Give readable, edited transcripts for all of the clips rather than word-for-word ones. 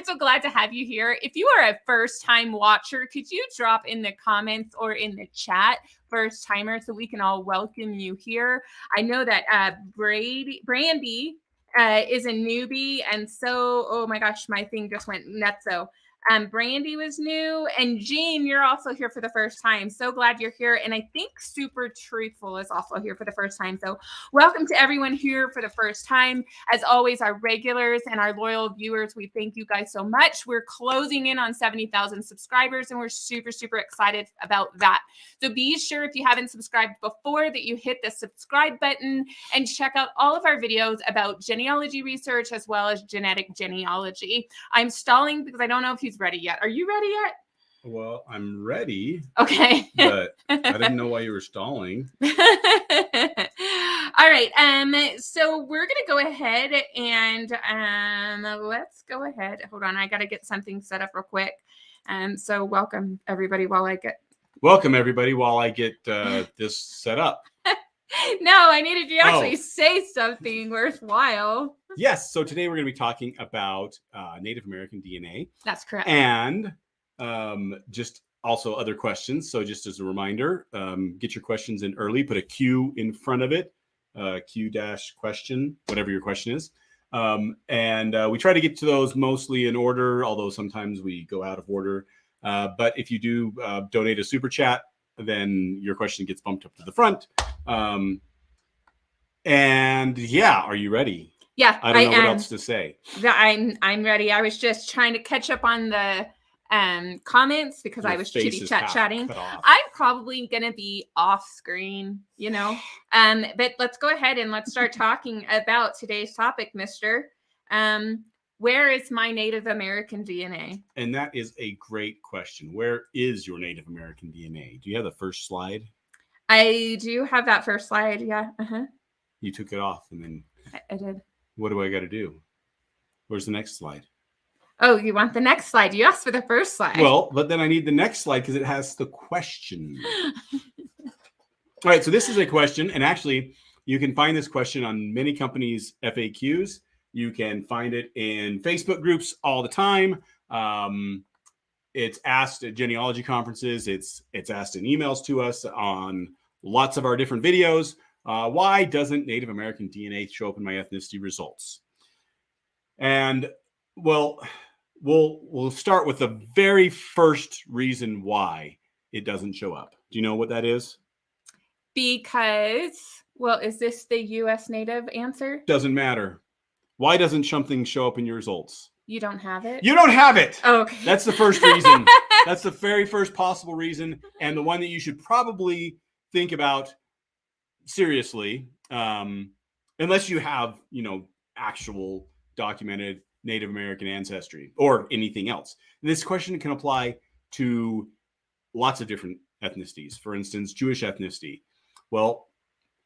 so glad to have you here. If you are a first-time watcher, could you drop in the comments or in the chat first-timer so we can all welcome you here? I know that Brandy is a newbie, and so, oh my gosh, my thing just went nuts. So Brandy was new, and Jean, you're also here for the first time. So glad you're here. And I think Super Truthful is also here for the first time. So welcome to everyone here for the first time. As always, our regulars and our loyal viewers, we thank you guys so much. We're closing in on 70,000 subscribers, and we're super, super excited about that. So be sure, if you haven't subscribed before, that you hit the subscribe button and check out all of our videos about genealogy research as well as genetic genealogy. I'm stalling because I don't know if he's ready yet. Are you ready yet? Well, I'm ready. Okay. But I didn't know why you were stalling. All right. So we're gonna go ahead and let's go ahead. Hold on, I gotta get something set up real quick. So welcome everybody while I get this set up. No, I needed you to actually say something worthwhile. Yes. So today we're going to be talking about Native American DNA. That's correct. And just also other questions. So just as a reminder, get your questions in early. Put a Q in front of it. Q-question, whatever your question is. And we try to get to those mostly in order, although sometimes we go out of order. But if you do donate a super chat, then your question gets bumped up to the front. And yeah, are you ready? Yeah, I don't know what else to say. I'm ready. I was just trying to catch up on the comments because I was chatting. I'm probably gonna be off screen, you know. But let's go ahead and let's start talking about today's topic, Mister. Where is my Native American DNA? And that is a great question. Where is your Native American DNA? Do you have the first slide? I do have that first slide. Yeah. You took it off and then I did. What do I got to do? Where's the next slide? Oh, you want the next slide? You asked for the first slide. Well, but then I need the next slide because it has the question. All right. So this is a question. And actually, you can find this question on many companies' FAQs. You can find it in Facebook groups all the time. It's asked at genealogy conferences. It's asked in emails to us on lots of our different videos. Why doesn't Native American DNA show up in my ethnicity results? And well, we'll start with the very first reason why it doesn't show up. Do you know what that is? Because, well, is this the U.S. Native answer? Doesn't matter. Why doesn't something show up in your results? You don't have it? You don't have it. Oh, okay. That's the first reason. That's the very first possible reason. And the one that you should probably think about seriously, unless you have, actual documented Native American ancestry or anything else. This question can apply to lots of different ethnicities. For instance, Jewish ethnicity. Well,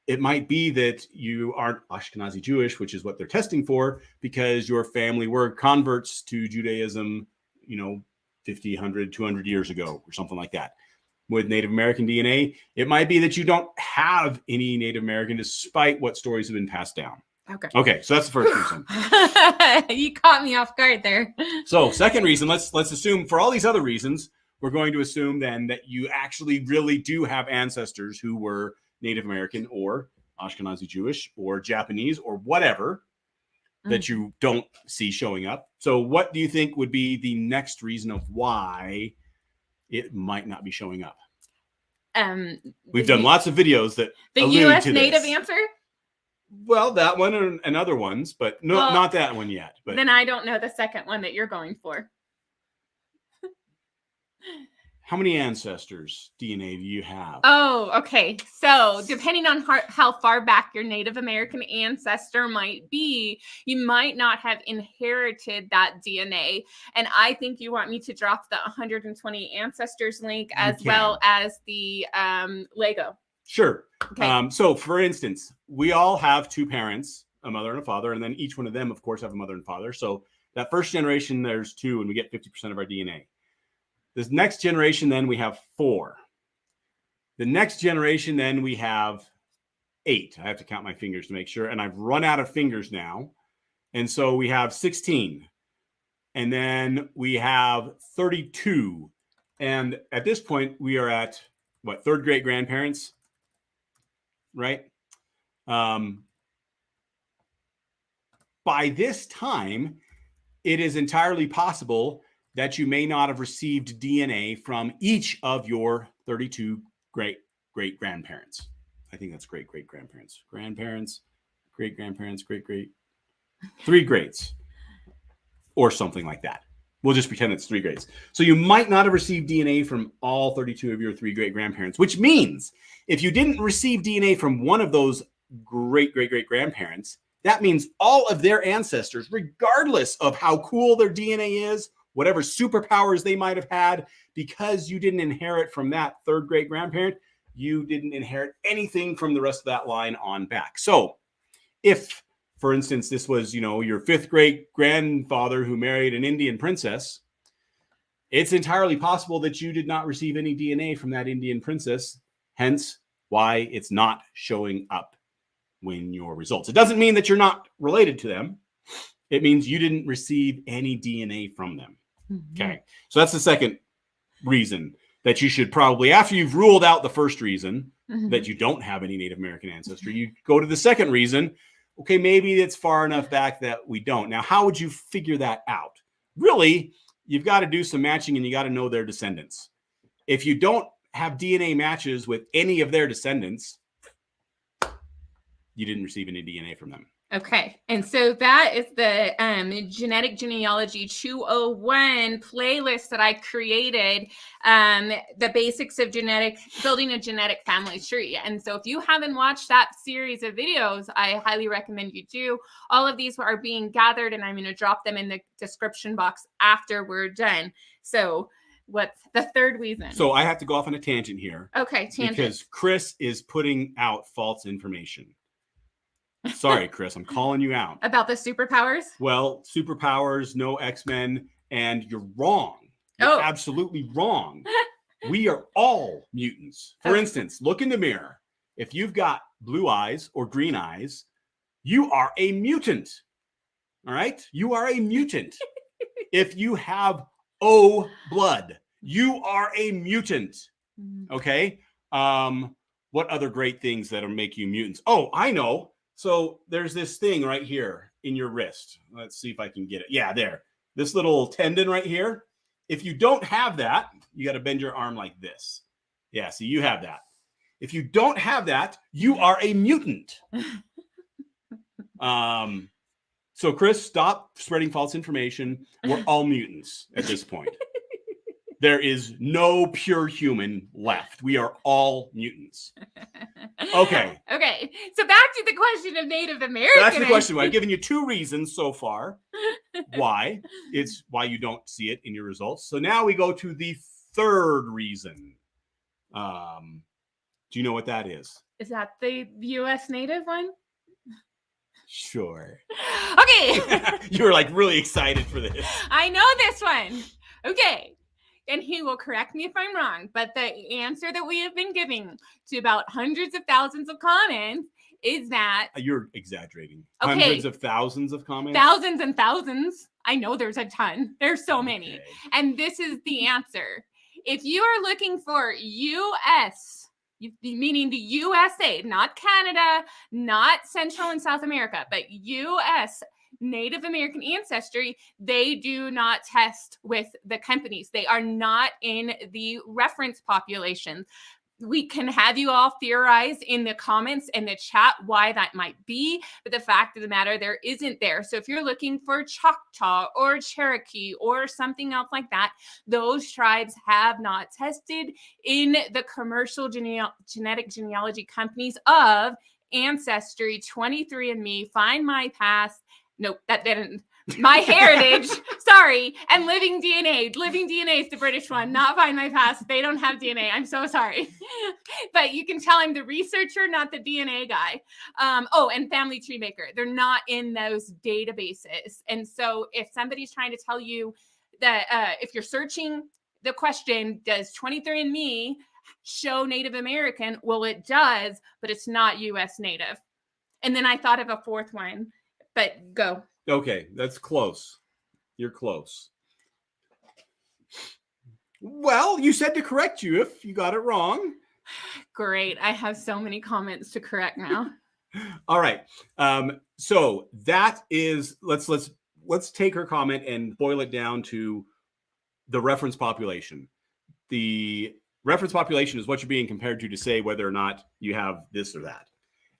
it might be that you aren't Ashkenazi Jewish, which is what they're testing for, because your family were converts to Judaism, 50, 100, 200 years ago or something like that. With Native American DNA, it might be that you don't have any Native American despite what stories have been passed down. Okay, so that's the first reason. You caught me off guard there. So second reason, let's assume for all these other reasons, we're going to assume then that you actually really do have ancestors who were Native American or Ashkenazi Jewish or Japanese or whatever that you don't see showing up. So what do you think would be the next reason of why it might not be showing up? We've done lots of videos that the U.S. Native answer. Well, that one and other ones, but not that one yet. But then I don't know the second one that you're going for. How many ancestors DNA do you have? Oh, okay. So depending on how far back your Native American ancestor might be, you might not have inherited that DNA. And I think you want me to drop the 120 ancestors link as well as the Lego. Sure. Okay. So for instance, we all have two parents, a mother and a father, and then each one of them, of course, have a mother and father. So that first generation, there's two, and we get 50% of our DNA. This next generation, then we have 4. The next generation, then we have 8. I have to count my fingers to make sure. And I've run out of fingers now. And so we have 16. And then we have 32. And at this point, we are at what, third great grandparents, right? By this time, it is entirely possible that you may not have received DNA from each of your 32 great grandparents. I think that's great grandparents, great grandparents, three greats, or something like that. We'll just pretend it's three greats. So you might not have received DNA from all 32 of your three great grandparents, which means if you didn't receive DNA from one of those great grandparents, that means all of their ancestors, regardless of how cool their DNA is, whatever superpowers they might have had, because you didn't inherit from that third great grandparent, you didn't inherit anything from the rest of that line on back. So if, for instance, this was, your fifth great grandfather who married an Indian princess, it's entirely possible that you did not receive any DNA from that Indian princess, hence why it's not showing up when your results. It doesn't mean that you're not related to them. It means you didn't receive any DNA from them. Mm-hmm. Okay. So that's the second reason that you should probably, after you've ruled out the first reason that you don't have any Native American ancestry, you go to the second reason. Okay, maybe it's far enough back that we don't. Now, how would you figure that out? Really, you've got to do some matching and you got to know their descendants. If you don't have DNA matches with any of their descendants, you didn't receive any DNA from them. Okay. And so that is the Genetic Genealogy 201 playlist that I created, the basics of building a genetic family tree. And so if you haven't watched that series of videos, I highly recommend you do. All of these are being gathered and I'm going to drop them in the description box after we're done. So what's the third reason? So I have to go off on a tangent here. Okay, tangent. Because Chris is putting out false information. Sorry, Chris, I'm calling you out. About the superpowers? Well, superpowers, no X-Men, and you're wrong. You're absolutely wrong. We are all mutants. For instance, look in the mirror. If you've got blue eyes or green eyes, you are a mutant. All right? You are a mutant. If you have O blood, you are a mutant. Okay? What other great things that'll make you mutants? Oh, I know. So there's this thing right here in your wrist. Let's see if I can get it. Yeah, there. This little tendon right here. If you don't have that, you got to bend your arm like this. Yeah, so you have that. If you don't have that, you are a mutant. So Chris, stop spreading false information. We're all mutants at this point. There is no pure human left. We are all mutants. Okay. Okay. So back to the question of Native American. That's the question. I've given you two reasons so far why. It's why you don't see it in your results. So now we go to the third reason. Do you know what that is? Is that the U.S. Native one? Sure. Okay. You were like really excited for this. I know this one. Okay. And he will correct me if I'm wrong, but the answer that we have been giving to about hundreds of thousands of comments is that... You're exaggerating. Okay. Hundreds of thousands of comments? Thousands and thousands. I know there's a ton. There's so many. And this is the answer. If you are looking for U.S., meaning the USA, not Canada, not Central and South America, but U.S., Native American ancestry, they do not test with the companies. They are not in the reference population. We can have you all theorize in the comments and the chat why that might be, but the fact of the matter, there isn't there. So if you're looking for Choctaw or Cherokee or something else like that, those tribes have not tested in the commercial genetic genealogy companies of Ancestry, 23andMe, Find My Past. Nope, that didn't. My Heritage, sorry, and Living DNA. Living DNA is the British one, not Find My Past. They don't have DNA. I'm so sorry. But you can tell I'm the researcher, not the DNA guy. And Family Tree Maker. They're not in those databases. And so if somebody's trying to tell you that if you're searching the question, does 23andMe show Native American? Well, it does, but it's not U.S. Native. And then I thought of a fourth one. But go. Okay, that's close. You're close. Well, you said to correct you if you got it wrong. Great. I have so many comments to correct now. All right. So that is, let's take her comment and boil it down to the reference population. The reference population is what you're being compared to say whether or not you have this or that.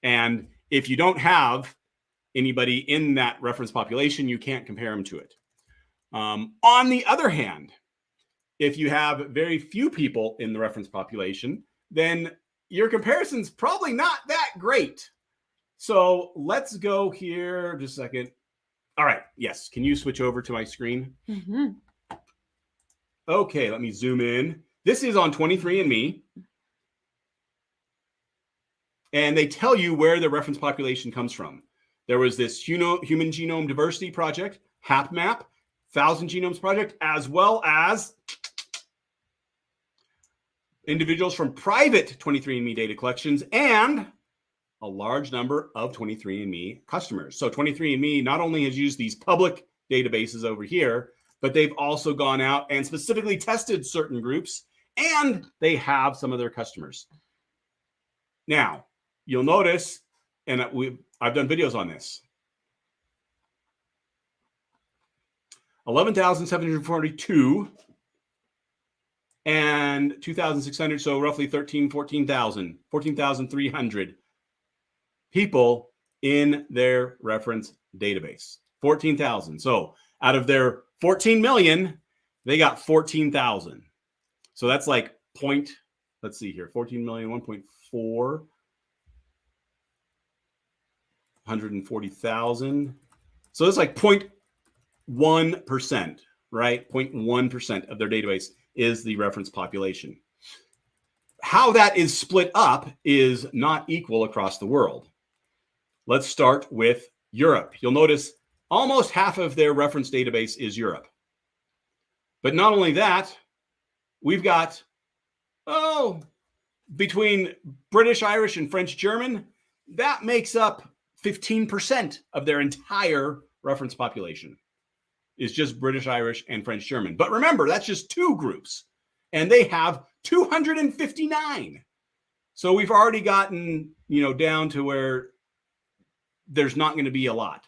And if you don't have anybody in that reference population, you can't compare them to it. On the other hand, if you have very few people in the reference population, then your comparison's probably not that great. So let's go here just a second. All right. Yes. Can you switch over to my screen? Mm-hmm. Okay. Let me zoom in. This is on 23andMe. And they tell you where the reference population comes from. There was this Human Genome Diversity Project, HapMap, 1,000 Genomes Project, as well as individuals from private 23andMe data collections and a large number of 23andMe customers. So 23andMe not only has used these public databases over here, but they've also gone out and specifically tested certain groups, and they have some of their customers. Now, you'll notice, and I've done videos on this, 11,742 and 2,600, so roughly 14,300 people in their reference database. 14,000. So out of their 14 million, they got 14,000. So that's like let's see here, 14 million, 1.4, 140,000. So it's like 0.1%, right? 0.1% of their database is the reference population. How that is split up is not equal across the world. Let's start with Europe. You'll notice almost half of their reference database is Europe. But not only that, we've got, between British, Irish, and French, German, that makes up 15% of their entire reference population is just British, Irish, and French, German. But remember, that's just two groups, and they have 259. So we've already gotten, down to where there's not going to be a lot.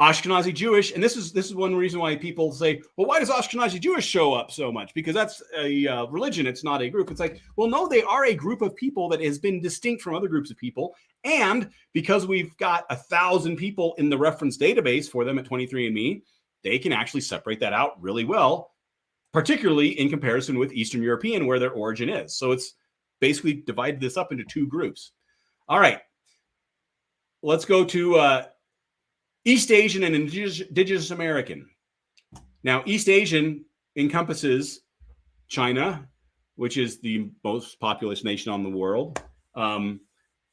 Ashkenazi Jewish, and this is one reason why people say, well, why does Ashkenazi Jewish show up so much? Because that's a religion. It's not a group. It's like, well, no, they are a group of people that has been distinct from other groups of people. And because we've got 1,000 people in the reference database for them at 23andMe, they can actually separate that out really well, particularly in comparison with Eastern European, where their origin is. So it's basically divided this up into two groups. All right. Let's go to East Asian and Indigenous American. Now, East Asian encompasses China, which is the most populous nation on the world. And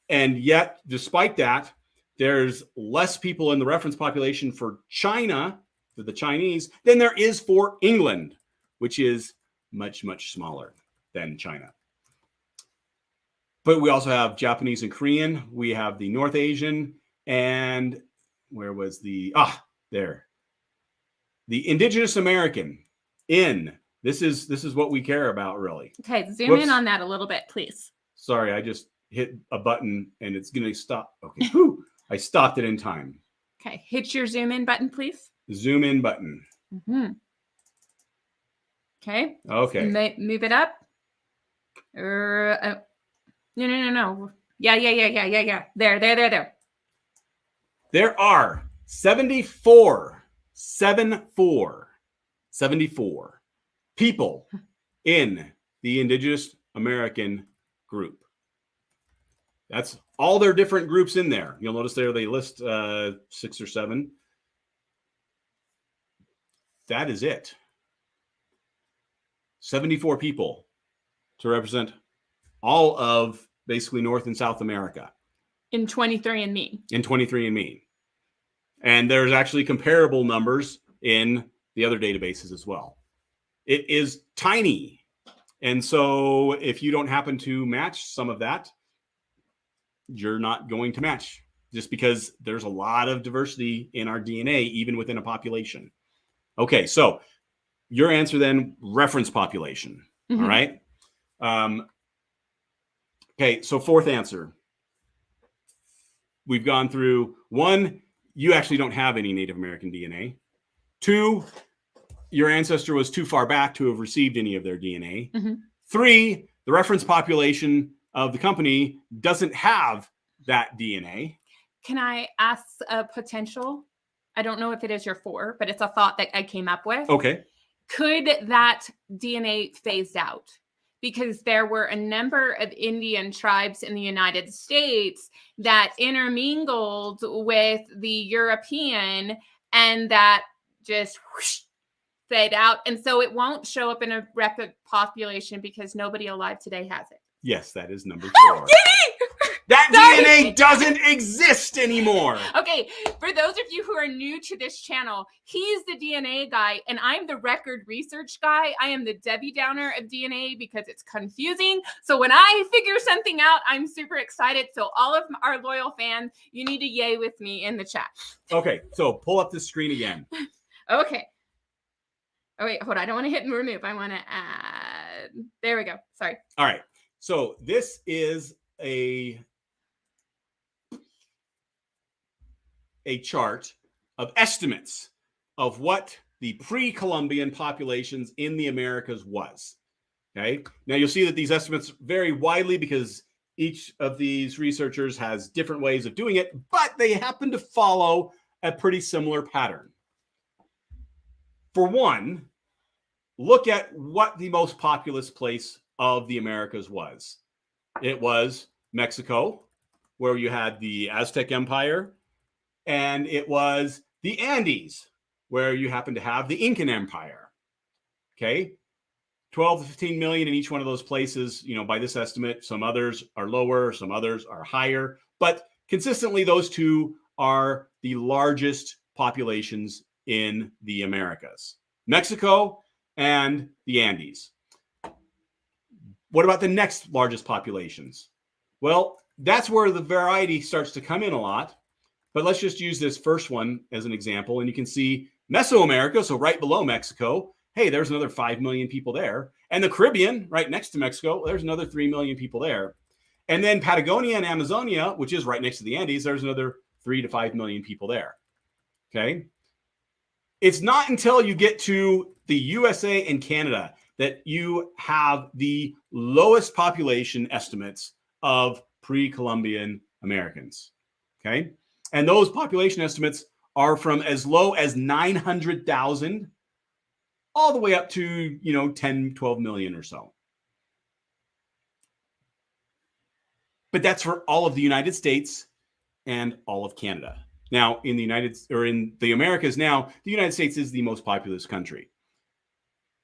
yet, despite that, there's less people in the reference population for China, for the Chinese, than there is for England, which is much, much smaller than China. But we also have Japanese and Korean. We have the North Asian, and where was the, there. The Indigenous American this is what we care about, really. Okay, zoom in on that a little bit, please. Sorry, I just hit a button and it's going to stop. Okay, whew, I stopped it in time. Okay, hit your zoom in button, please. Zoom in button. Mm-hmm. Okay. Okay. Move it up. No. Yeah. There. There are 74 people in the Indigenous American group. That's all their different groups in there. You'll notice there they list 6 or 7. That is it. 74 people to represent all of basically North and South America. In 23andMe. In 23andMe. And there's actually comparable numbers in the other databases as well. It is tiny. And so if you don't happen to match some of that, you're not going to match, just because there's a lot of diversity in our DNA, even within a population. Okay, so your answer then, reference population. All right. Okay, so fourth answer. We've gone through 1, you actually don't have any Native American DNA. 2, your ancestor was too far back to have received any of their DNA. 3, the reference population of the company doesn't have that DNA. Can I ask a potential? I don't know if it is your 4, but it's a thought that I came up with. Okay. Could that DNA phased out? Because there were a number of Indian tribes in the United States that intermingled with the European, and that just whoosh, fade out. And so it won't show up in a record population because nobody alive today has it. Yes, that is number 4. Yay! That DNA doesn't exist anymore. Okay, for those of you who are new to this channel, he's the DNA guy and I'm the record research guy. I am the Debbie Downer of DNA because it's confusing. So when I figure something out, I'm super excited. So all of our loyal fans, you need to yay with me in the chat. Okay, so pull up the screen again. Okay. Oh, wait, hold on. I don't want to hit and remove. I want to add. There we go. Sorry. All right. So this is a chart of estimates of what the pre-Columbian populations in the Americas was. Okay. Now you'll see that these estimates vary widely because each of these researchers has different ways of doing it, but they happen to follow a pretty similar pattern. For one, look at what the most populous place of the Americas was. It was Mexico, where you had the Aztec Empire, and it was the Andes, where you happen to have the Incan Empire. Okay, 12 to 15 million in each one of those places. You know, by this estimate, some others are lower, some others are higher, but consistently those two are the largest populations in the Americas. Mexico and the Andes. What about the next largest populations? Well, that's where the variety starts to come in a lot. But let's just use this first one as an example. And you can see Mesoamerica, so right below Mexico. Hey, there's another 5 million people there. And the Caribbean, right next to Mexico, there's another 3 million people there. And then Patagonia and Amazonia, which is right next to the Andes, there's another 3 to 5 million people there. Okay. It's not until you get to the USA and Canada that you have the lowest population estimates of pre-Columbian Americans. Okay. And those population estimates are from as low as 900,000 all the way up to, 10, 12 million or so. But that's for all of the United States and all of Canada. Now, in the Americas now, the United States is the most populous country.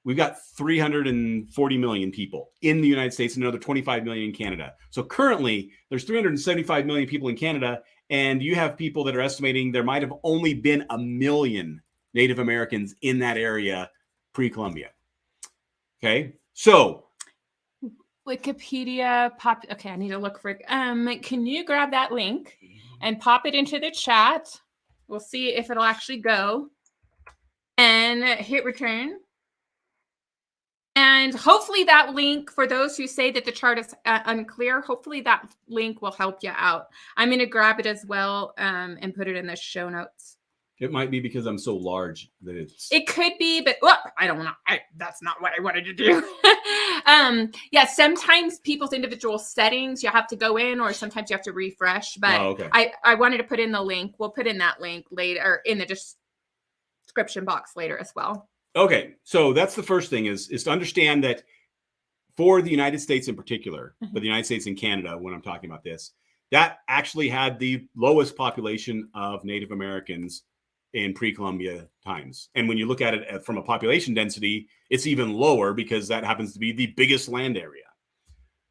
We've got 340 million people in the United States and another 25 million in Canada. So currently, there's 375 million people in Canada, and you have people that are estimating there might have only been 1 million Native Americans in that area pre-Columbian. Okay, so Wikipedia okay, I need to look for it. Can you grab that link and pop it into the chat? We'll see if it'll actually go. And hit return. And hopefully that link, for those who say that the chart is unclear, hopefully that link will help you out. I'm going to grab it as well and put it in the show notes. It might be because I'm so large that it's... It could be, but well, I don't know. That's not what I wanted to do. Yeah, sometimes people's individual settings, you have to go in, or sometimes you have to refresh. But okay. I wanted to put in the link. We'll put in that link later, or in the description box later as well. Okay, so that's the first thing is to understand that for the United States in particular, but the United States and Canada, when I'm talking about this, that actually had the lowest population of Native Americans in pre-Columbia times. And when you look at it from a population density, it's even lower because that happens to be the biggest land area.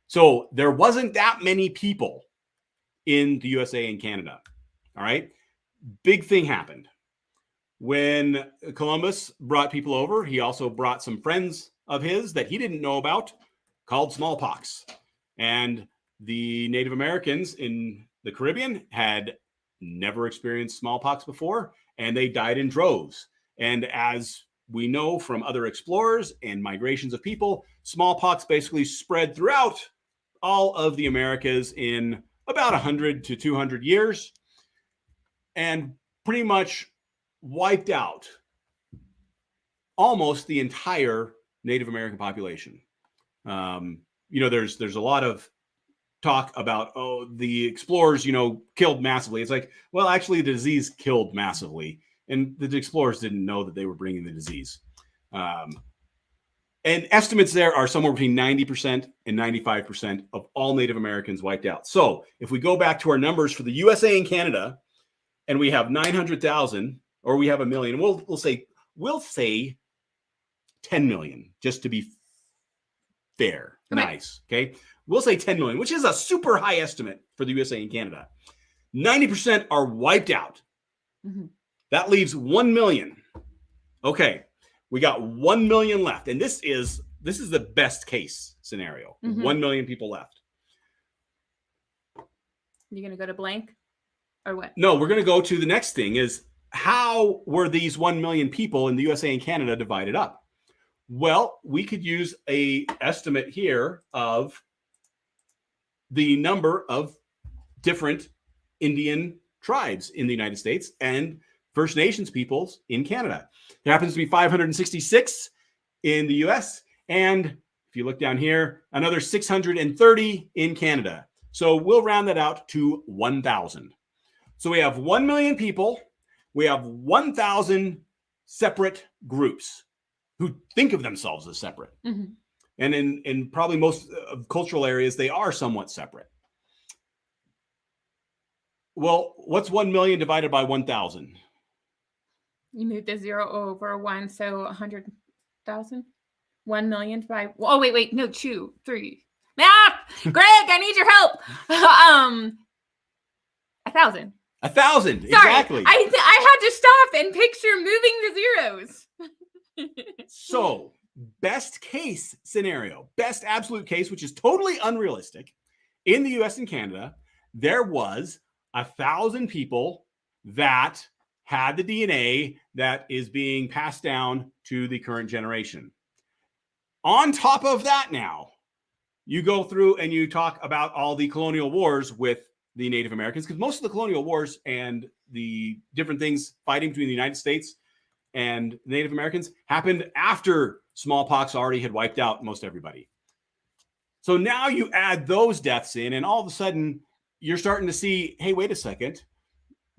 So there wasn't that many people in the USA and Canada. All right, big thing happened. When Columbus brought people over, he also brought some friends of his that he didn't know about called smallpox. And the Native Americans in the Caribbean had never experienced smallpox before, and they died in droves. And as we know from other explorers and migrations of people, smallpox basically spread throughout all of the Americas in about 100 to 200 years and pretty much wiped out almost the entire Native American population. There's a lot of talk about, the explorers, killed massively. It's like, well, actually the disease killed massively, and the explorers didn't know that they were bringing the disease. And estimates there are somewhere between 90% and 95% of all Native Americans wiped out. So if we go back to our numbers for the USA and Canada, and we have 900,000, or we have 1 million, we'll say 10 million, just to be fair. Okay. Nice. Okay. We'll say 10 million, which is a super high estimate for the USA and Canada. 90% are wiped out. Mm-hmm. That leaves 1 million. Okay. We got 1 million left. And this is the best case scenario. Mm-hmm. 1 million people left. You going to go to blank or what? No, we're going to go to the next thing is, how were these 1 million people in the USA and Canada divided up? Well, we could use a estimate here of the number of different Indian tribes in the United States and First Nations peoples in Canada. There happens to be 566 in the US. And if you look down here, another 630 in Canada. So we'll round that out to 1,000. So we have 1 million people. We have 1,000 separate groups who think of themselves as separate. Mm-hmm. And in probably most cultural areas, they are somewhat separate. Well, what's 1 million divided by 1,000? You moved the 0 over 1, so 100,000. 1 million by, oh, wait, no, 2, 3. Math! Greg, I need your help. 1,000. 1,000, exactly. I had to stop and picture moving the zeros. So, best case scenario, best absolute case, which is totally unrealistic, in the US and Canada, there was 1,000 people that had the DNA that is being passed down to the current generation. On top of that, now, you go through and you talk about all the colonial wars with the Native Americans, because most of the colonial wars and the different things fighting between the United States and Native Americans happened after smallpox already had wiped out most everybody. So now you add those deaths in, and all of a sudden you're starting to see, hey, wait a second,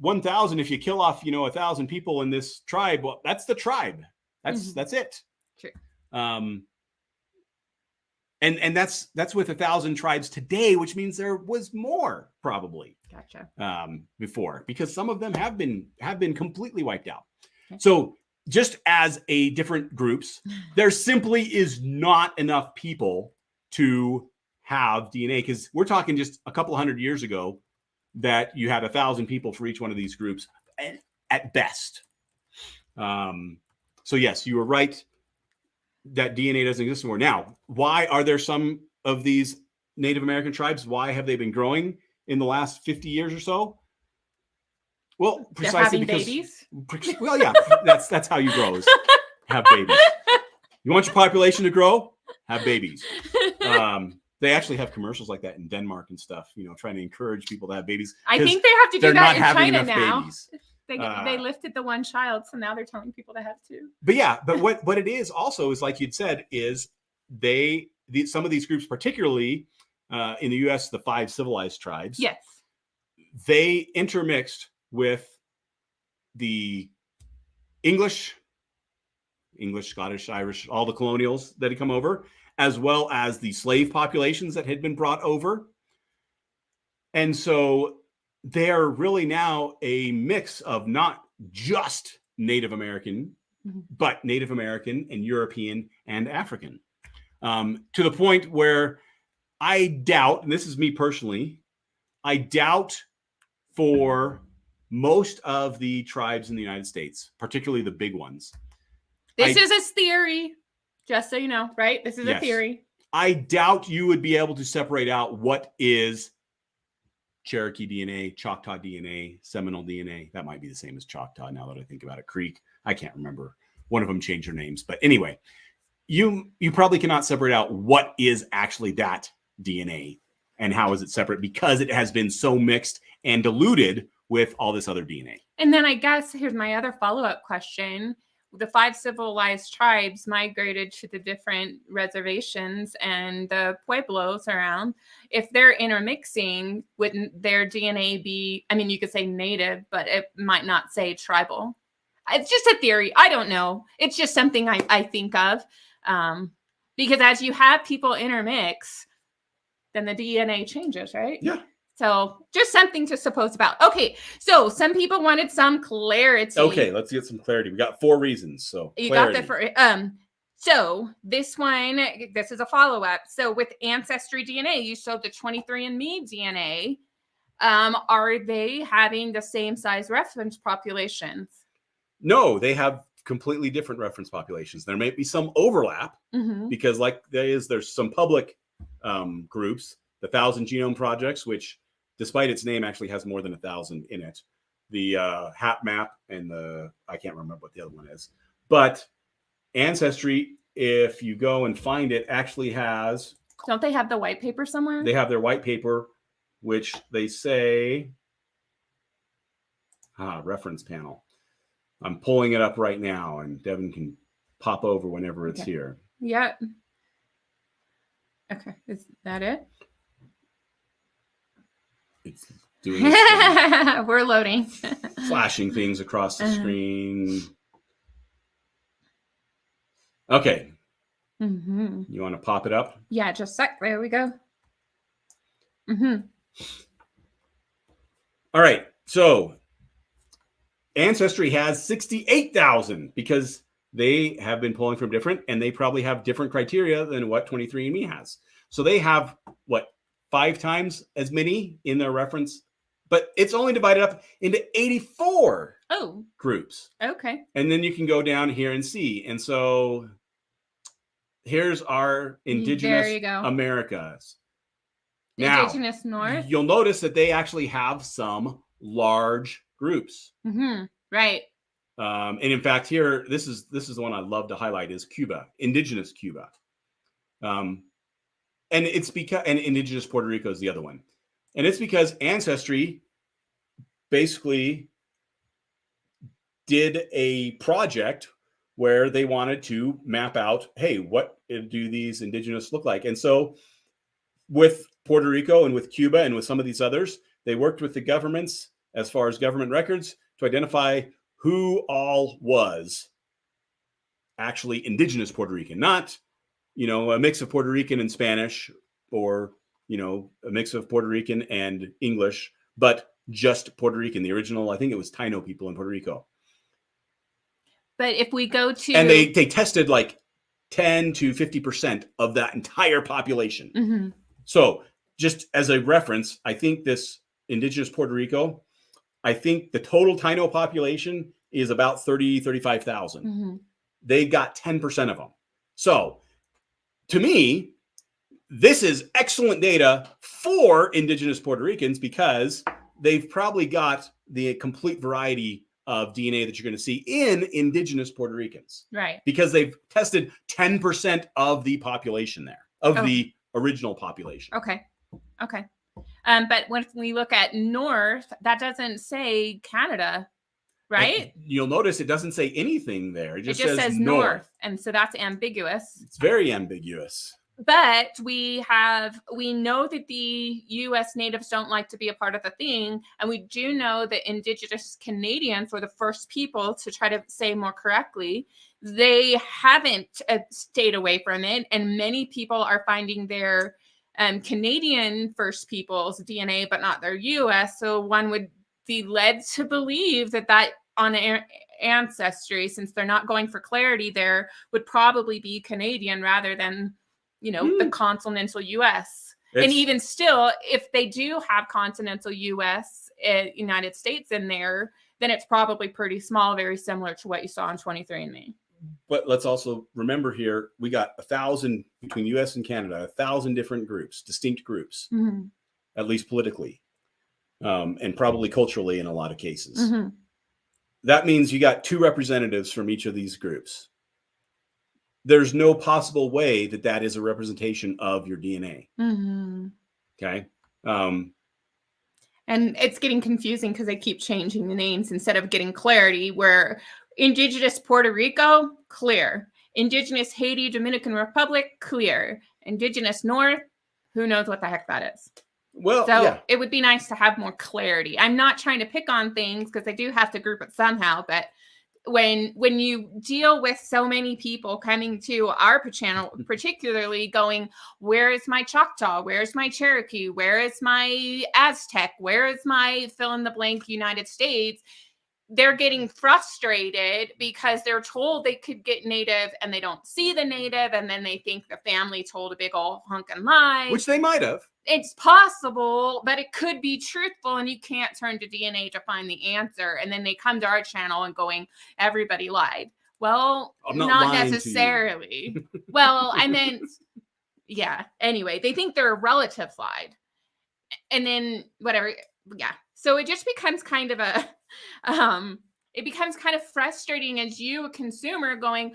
1,000, if you kill off, 1,000 people in this tribe, well, that's the tribe. That's it. True. And that's with 1,000 tribes today, which means there was more probably. Gotcha. Before, because some of them have been completely wiped out. Okay. So just as a different groups, there simply is not enough people to have DNA, because we're talking just a couple hundred years ago that you had 1,000 people for each one of these groups at best. So yes, you were right that DNA doesn't exist anymore. Now, why are there some of these Native American tribes? Why have they been growing in the last 50 years or so? Well, precisely because babies. Well, yeah, that's how you grow, is have babies. You want your population to grow? Have babies. They actually have commercials like that in Denmark and stuff, trying to encourage people to have babies. I think they have to do that in China now. Babies. They lifted the one child, so now they're telling people to have two. But what it is also is, like you'd said, is some of these groups, particularly in the U.S., the 5 civilized tribes, yes, they intermixed with the English, Scottish, Irish, all the colonials that had come over, as well as the slave populations that had been brought over. And so they're really now a mix of not just Native American, but Native American and European and African, to the point where I doubt, and this is me personally, I doubt for most of the tribes in the United States, particularly the big ones. This is a theory, just so you know, right? This is a theory. I doubt you would be able to separate out what is Cherokee DNA, Choctaw DNA, Seminole DNA. That might be the same as Choctaw now that I think about it. Creek. I can't remember one of them changed their names. But anyway, you probably cannot separate out what is actually that DNA and how is it separate, because it has been so mixed and diluted with all this other DNA. And then I guess here's my other follow-up question. The 5 civilized tribes migrated to the different reservations and the Pueblos around. If they're intermixing, wouldn't their DNA be, I mean, you could say native, but it might not say tribal. It's just a theory. I don't know. It's just something I think of. Because as you have people intermix, then the DNA changes, right? Yeah. So just something to suppose about. Okay, so some people wanted some clarity. Okay, let's get some clarity. We got 4 reasons. So you clarity. got that for so this one, this is a follow-up. So with Ancestry DNA, you showed the 23andMe DNA. Are they having the same size reference populations? No, they have completely different reference populations. There may be some overlap because, like there's some public groups, the 1,000 Genome Projects, which, despite its name, actually has more than 1,000 in it. The HapMap and I can't remember what the other one is. But Ancestry, if you go and find it, actually has. Don't they have the white paper somewhere? They have their white paper, which they say, reference panel. I'm pulling it up right now, and Devin can pop over whenever it's here. Yeah. Okay, is that it? It's doing this We're loading. flashing things across the screen. Okay. You want to pop it up? Yeah, just a sec. There we go. All right. So Ancestry has 68,000 because they have been pulling from different, and they probably have different criteria than what 23andMe has. So they have, 5 times as many in their reference, but it's only divided up into 84 groups. Okay. And then you can go down here and see. And so here's our Indigenous Americas. Now, Indigenous North. You'll notice that they actually have some large groups. Right. And in fact, here, this is the one I love to highlight, is Cuba, Indigenous Cuba. And it's because, and Indigenous Puerto Rico is the other one. And it's because Ancestry basically did a project where they wanted to map out, hey, what do these indigenous look like? And so with Puerto Rico and with Cuba and with some of these others, they worked with the governments as far as government records to identify who all was actually indigenous Puerto Rican, not, a mix of Puerto Rican and Spanish, or, a mix of Puerto Rican and English, but just Puerto Rican, the original, I think it was Taino people in Puerto Rico. But if we go to... And they tested like 10 to 50% of that entire population. So just as a reference, I think this Indigenous Puerto Rico, I think the total Taino population is about 35,000. They got 10% of them. So to me, this is excellent data for Indigenous Puerto Ricans, because they've probably got the complete variety of DNA that you're going to see in Indigenous Puerto Ricans. Right. Because they've tested 10% of the population there, of the original population. Okay. But when we look at North, that doesn't say Canada, right? And you'll notice it doesn't say anything there. It just says North. And so that's ambiguous. It's very ambiguous. But we know that the U.S. natives don't like to be a part of the thing. And we do know that Indigenous Canadians were the first people, to try to say more correctly, they haven't stayed away from it. And many people are finding their Canadian First Peoples DNA, but not their U.S. So one would be led to believe that on Ancestry, since they're not going for clarity there, would probably be Canadian rather than the continental U.S. And even still, if they do have continental U.S. United States in there, then it's probably pretty small, very similar to what you saw on 23andMe. But let's also remember here, we got 1,000 between U.S. and Canada, 1,000 different groups, distinct groups, at least politically, and probably culturally in a lot of cases. that means you got 2 representatives from each of these groups. There's no possible way that that is a representation of your DNA. Mm-hmm. Okay. And it's getting confusing because they keep changing the names instead of getting clarity, where Indigenous Puerto Rico, clear. Indigenous Haiti, Dominican Republic, clear. Indigenous North, who knows what the heck that is. Well, so yeah. It would be nice to have more clarity. I'm not trying to pick on things because I do have to group it somehow, but when you deal with so many people coming to our channel, particularly going, where is my Choctaw? Where's my Cherokee? Where is my Aztec? Where is my fill in the blank United States? They're getting frustrated because they're told they could get native and they don't see the native. And then they think the family told a big old hunkin' lie. Which they might have. It's possible, but it could be truthful, and you can't turn to DNA to find the answer. And then they come to our channel and going, everybody lied. Well, not necessarily. Well, I meant, yeah. Anyway, they think their relative lied. And then whatever. Yeah. So it just becomes kind of it becomes kind of frustrating as you, a consumer, going,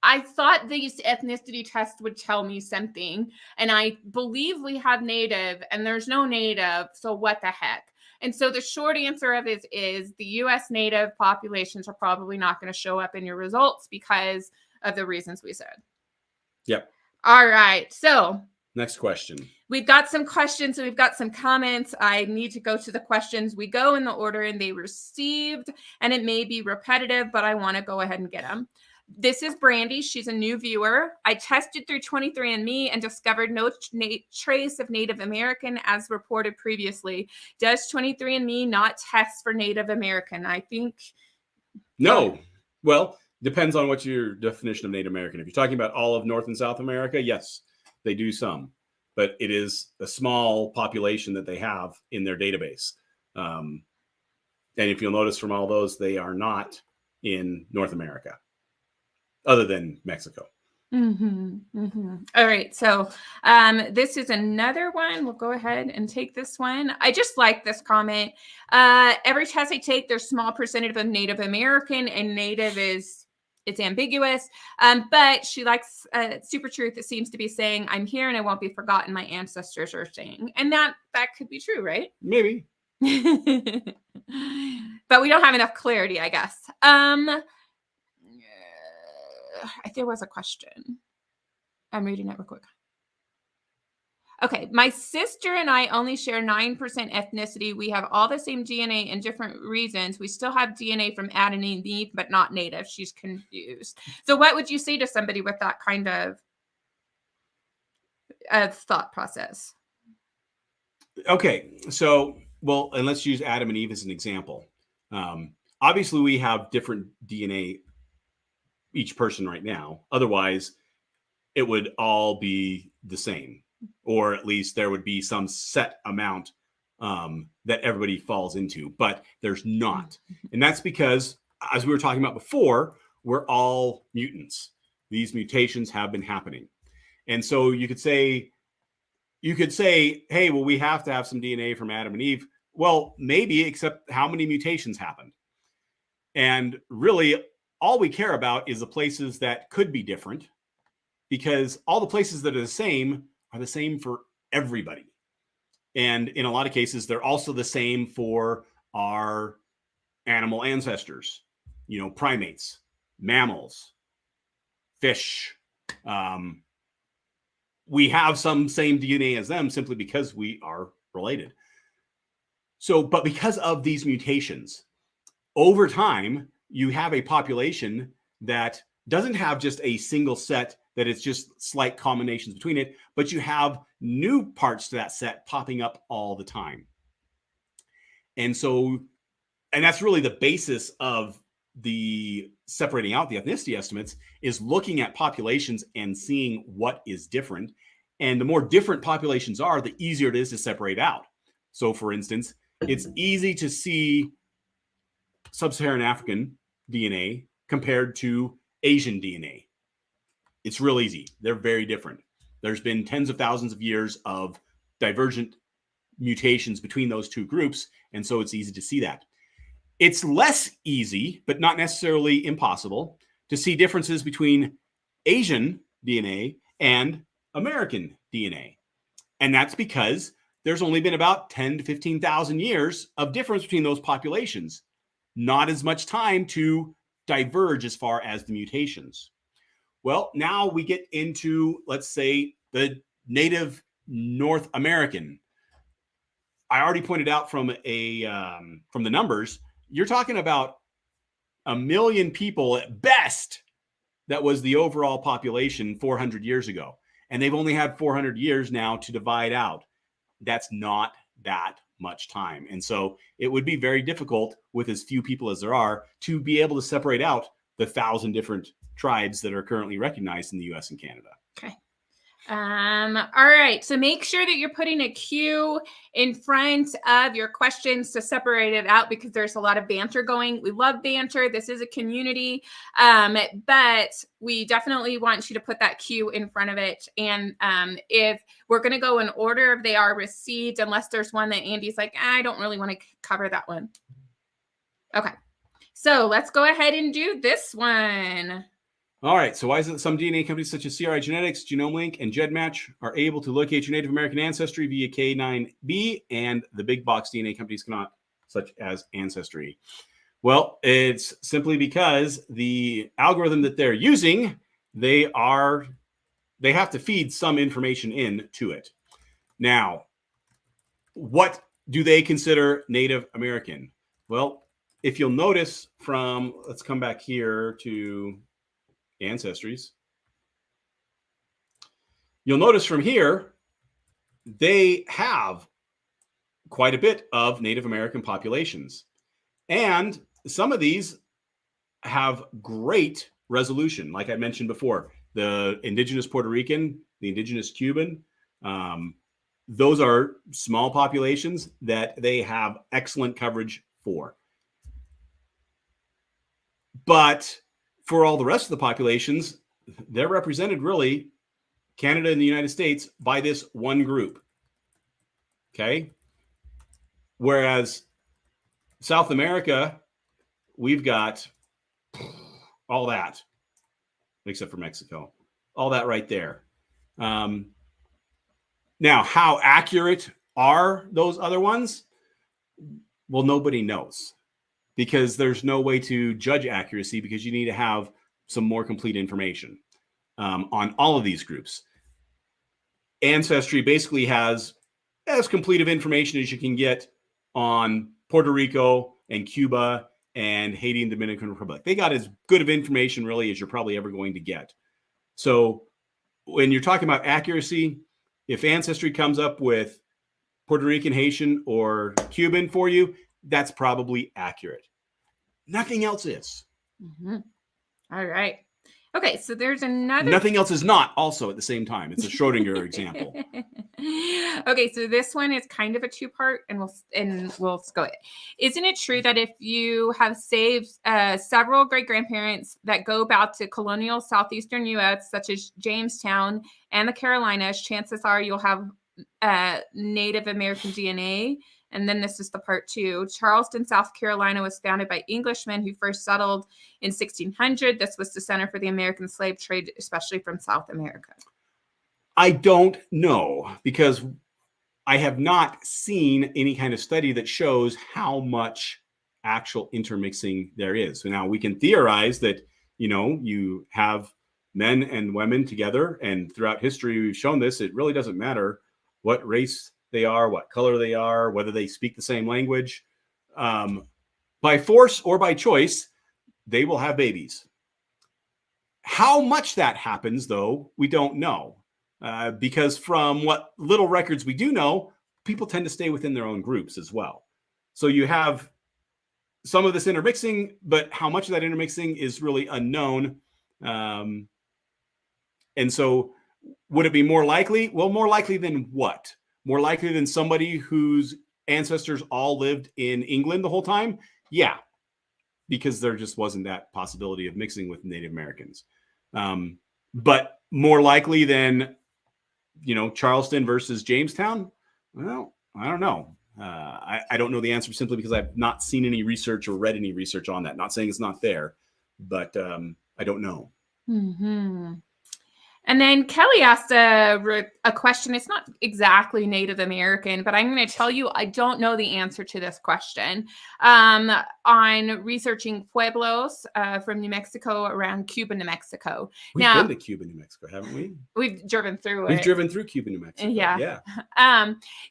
I thought these ethnicity tests would tell me something, and I believe we have native, and there's no native, so what the heck? And so the short answer of it is the U.S. native populations are probably not going to show up in your results because of the reasons we said. Yep. All right. So next question. We've got some questions and we've got some comments. I need to go to the questions. We go in the order and they received, and it may be repetitive, but I want to go ahead and get them. This is Brandy. She's a new viewer. I tested through 23andMe and discovered no trace of Native American as reported previously. Does 23andMe not test for Native American? I think. No. Well, depends on what your definition of Native American. If you're talking about all of North and South America, yes, they do some. But it is a small population that they have in their database. And if you'll notice from all those, they are not in North America, other than Mexico. Mm-hmm, mm-hmm. All right. So this is another one. We'll go ahead and take this one. I just like this comment. Every test I take, there's small percentage of Native American, and Native it's ambiguous. But she likes Super Truth. It seems to be saying, I'm here and I won't be forgotten. My ancestors are saying, and that could be true, right? Maybe. But we don't have enough clarity, I guess. There was a question. I'm reading it real quick. Okay, my sister and I only share 9% ethnicity. We have all the same DNA and different reasons. We still have DNA from Adam and Eve, but not native. She's confused. So what would you say to somebody with that kind of thought process? Okay, so, well, and let's use Adam and Eve as an example. Obviously, we have different DNA, each person right now. Otherwise, it would all be the same. Or at least there would be some set amount that everybody falls into, but there's not. And that's because, as we were talking about before, we're all mutants. These mutations have been happening. And so you could say, hey, well, we have to have some DNA from Adam and Eve. Well, maybe, except how many mutations happened? And really, all we care about is the places that could be different, because all the places that are the same for everybody. And in a lot of cases, they're also the same for our animal ancestors, primates, mammals, fish. We have some same DNA as them simply because we are related. So, but because of these mutations, over time, you have a population that doesn't have just a single set that it's just slight combinations between it, but you have new parts to that set popping up all the time. And that's really the basis of the separating out the ethnicity estimates, is looking at populations and seeing what is different. And the more different populations are, the easier it is to separate out. So for instance, it's easy to see sub-Saharan African DNA compared to Asian DNA. It's real easy. They're very different. There's been tens of thousands of years of divergent mutations between those two groups, and so it's easy to see that. It's less easy, but not necessarily impossible, to see differences between Asian DNA and American DNA. And that's because there's only been about 10 to 15,000 years of difference between those populations. Not as much time to diverge as far as the mutations. Well, now we get into, let's say, the native North American. I already pointed out from the numbers, you're talking about 1 million people at best. That was the overall population 400 years ago. And they've only had 400 years now to divide out. That's not that much time. And so it would be very difficult with as few people as there are to be able to separate out the 1,000 different tribes that are currently recognized in the US and Canada. Okay. All right. So make sure that you're putting a Q in front of your questions to separate it out, because there's a lot of banter going. We love banter. This is a community. But we definitely want you to put that Q in front of it. And if we're going to go in order if they are received, unless there's one that Andy's like, I don't really want to cover that one. Okay. So let's go ahead and do this one. All right, so why is it that some DNA companies such as CRI Genetics, GenomeLink, and GEDmatch are able to locate your Native American ancestry via K9b, and the big box DNA companies cannot, such as Ancestry? Well, it's simply because the algorithm that they're using, they have to feed some information in to it. Now, what do they consider Native American? Well, if you'll notice from, let's come back here to Ancestries. You'll notice from here, they have quite a bit of Native American populations. And some of these have great resolution. Like I mentioned before, the Indigenous Puerto Rican, the Indigenous Cuban, those are small populations that they have excellent coverage for. But for all the rest of the populations, they're represented really, Canada and the United States, by this one group. Okay. Whereas South America, we've got all that, except for Mexico, all that right there. Now, how accurate are those other ones? Well, nobody knows, because there's no way to judge accuracy, because you need to have some more complete information on all of these groups. Ancestry basically has as complete of information as you can get on Puerto Rico and Cuba and Haiti and Dominican Republic. They got as good of information really as you're probably ever going to get. So when you're talking about accuracy, if Ancestry comes up with Puerto Rican, Haitian, or Cuban for you, that's probably accurate. Nothing else is. Mm-hmm. All right. Okay, so there's another. Nothing else is not also at the same time. It's a Schrodinger example. Okay, so this one is kind of a two-part, and we'll go it. Isn't it true that if you have saved several great-grandparents that go back to colonial southeastern U.S., such as Jamestown and the Carolinas, chances are you'll have Native American DNA? And then this is the part two. Charleston, South Carolina was founded by Englishmen who first settled in 1600. This was the center for the American slave trade, especially from South America. I don't know, because I have not seen any kind of study that shows how much actual intermixing there is. So now we can theorize that, you have men and women together, and throughout history, we've shown this. It really doesn't matter what race they are, what color they are, whether they speak the same language. By force or by choice, they will have babies. How much that happens, though, we don't know. Because from what little records we do know, people tend to stay within their own groups as well. So you have some of this intermixing, but how much of that intermixing is really unknown. And so would it be more likely? Well, more likely than what? More likely than somebody whose ancestors all lived in England the whole time? Yeah, because there just wasn't that possibility of mixing with Native Americans. But more likely than, Charleston versus Jamestown? Well, I don't know. I don't know the answer simply because I've not seen any research or read any research on that. Not saying it's not there, but I don't know. Mm-hmm. And then Kelly asked a question. It's not exactly Native American, but I'm going to tell you, I don't know the answer to this question. On researching Pueblos from New Mexico around Cuba, New Mexico. We've been to Cuba, New Mexico, haven't we? We've driven through We've driven through Cuba, New Mexico. Yeah.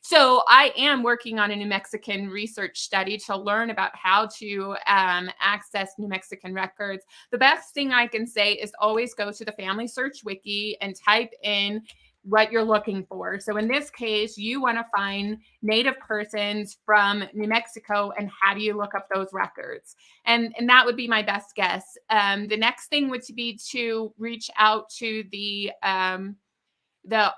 So I am working on a New Mexican research study to learn about how to access New Mexican records. The best thing I can say is always go to the Family Search Wiki and type in what you're looking for. So in this case, you want to find Native persons from New Mexico, and how do you look up those records? And that would be my best guess. The next thing would be to reach out to the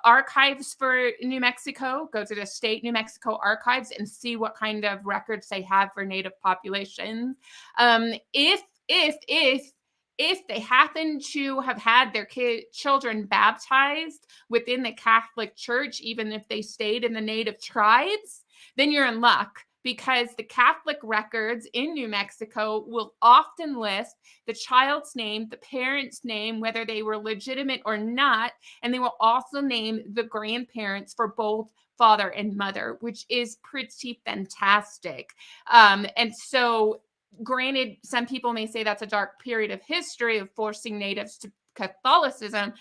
archives for New Mexico, go to the state New Mexico archives and see what kind of records they have for Native populations. If they happen to have had their children baptized within the Catholic Church, even if they stayed in the Native tribes, then you're in luck, because the Catholic records in New Mexico will often list the child's name, the parent's name, whether they were legitimate or not, and they will also name the grandparents for both father and mother, which is pretty fantastic. And so, granted, some people may say that's a dark period of history of forcing natives to Catholicism.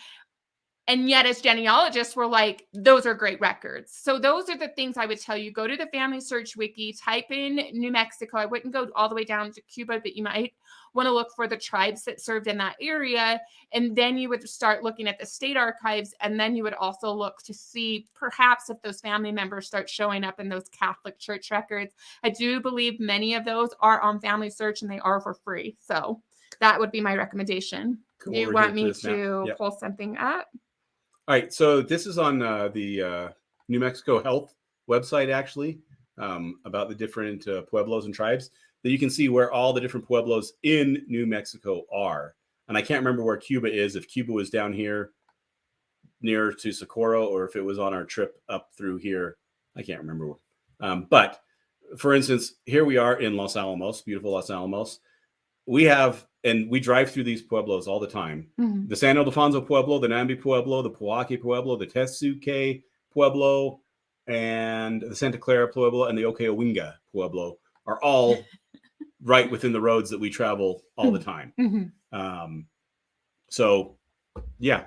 And yet, as genealogists, we're like, those are great records. So those are the things I would tell you. Go to the Family Search Wiki, type in New Mexico. I wouldn't go all the way down to Cuba, but you might want to look for the tribes that served in that area. And then you would start looking at the state archives. And then you would also look to see perhaps if those family members start showing up in those Catholic Church records. I do believe many of those are on Family Search, and they are for free. So that would be my recommendation. Cool. You want me to pull something up? All right, so this is on the New Mexico Health website, actually, about the different Pueblos and tribes, that you can see where all the different Pueblos in New Mexico are. And I can't remember where Cuba is, if Cuba was down here near to Socorro or if it was on our trip up through here. I can't remember. But for instance, here we are in Los Alamos, beautiful Los Alamos. We have, and we drive through these Pueblos all the time. Mm-hmm. The San Ildefonso Pueblo, the Nambi Pueblo, the Poake Pueblo, the Tesuque Pueblo, and the Santa Clara Pueblo, and the Okeowinga Pueblo are all right within the roads that we travel all the time. Mm-hmm. So, yeah.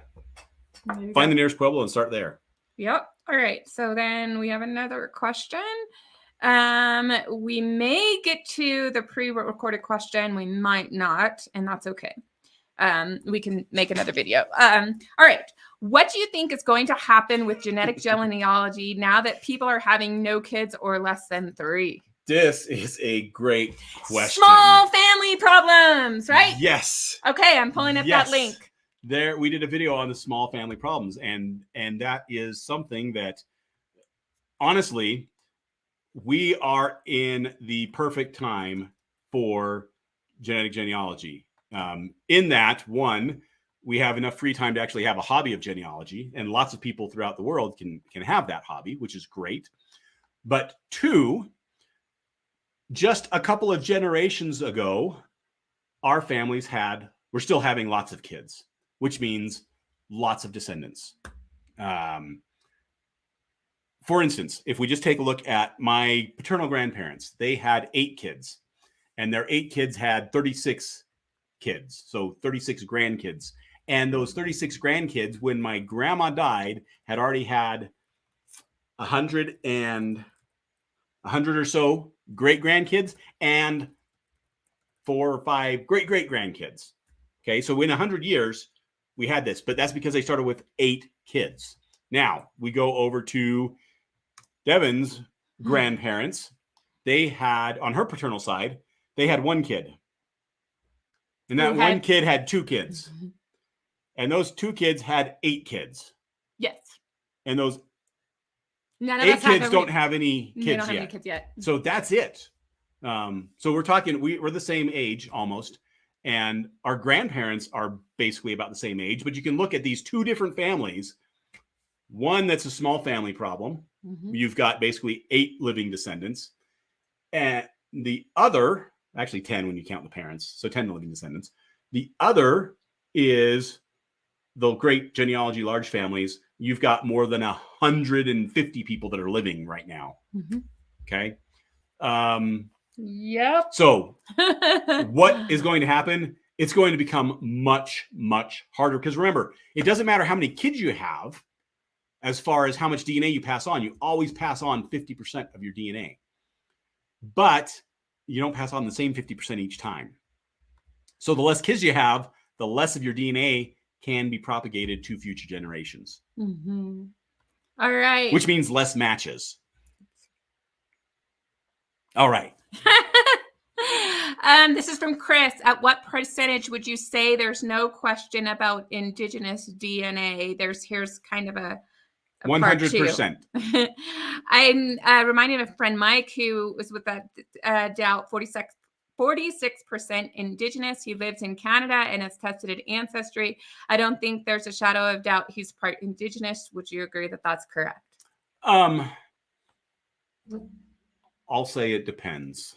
Find the nearest Pueblo and start there. Yep. All right. So then we have another question. We may get to the pre-recorded question. We might not, and that's okay. We can make another video. All right. What do you think is going to happen with genetic genealogy now that people are having no kids or less than 3? This is a great question. Small family problems, right? Yes. Okay, I'm pulling up that link. There, we did a video on the small family problems, and that is something that, honestly, we are in the perfect time for genetic genealogy. In that, one, we have enough free time to actually have a hobby of genealogy, and lots of people throughout the world can have that hobby, which is great. But two, just a couple of generations ago, our families were still having lots of kids, which means lots of descendants. For instance, if we just take a look at my paternal grandparents, they had 8 kids, and their 8 kids had 36 kids, so 36 grandkids. And those 36 grandkids, when my grandma died, had already had 100 or so great grandkids and 4 or 5 great great grandkids. Okay, so in 100 years, we had this, but that's because they started with 8 kids. Now we go over to Devin's grandparents. They had, on her paternal side, they had 1 kid. And that one kid had 2 kids. And those 2 kids had 8 kids. Yes. And those 8 kids don't have any kids yet. So that's it. So we're talking, we're the same age almost. And our grandparents are basically about the same age. But you can look at these 2 different families. One that's a small family problem, You've got basically 8 living descendants. And the other, actually 10 when you count the parents, so 10 living descendants. The other is the great genealogy, large families. You've got more than 150 people that are living right now. Okay. Yep. So what is going to happen? It's going to become much, much harder, because remember, it doesn't matter how many kids you have as far as how much DNA you pass on. You always pass on 50% of your DNA, but you don't pass on the same 50% each time. So the less kids you have, the less of your DNA can be propagated to future generations. All right. Which means less matches. All right. This is from Chris. At what percentage would you say there's no question about indigenous DNA? Here's kind of a 100%. I'm reminded of a friend Mike who was with that doubt 46% indigenous. He lives in Canada and has tested Ancestry. I don't think there's a shadow of doubt he's part indigenous. Would you agree that that's correct? I'll say it depends.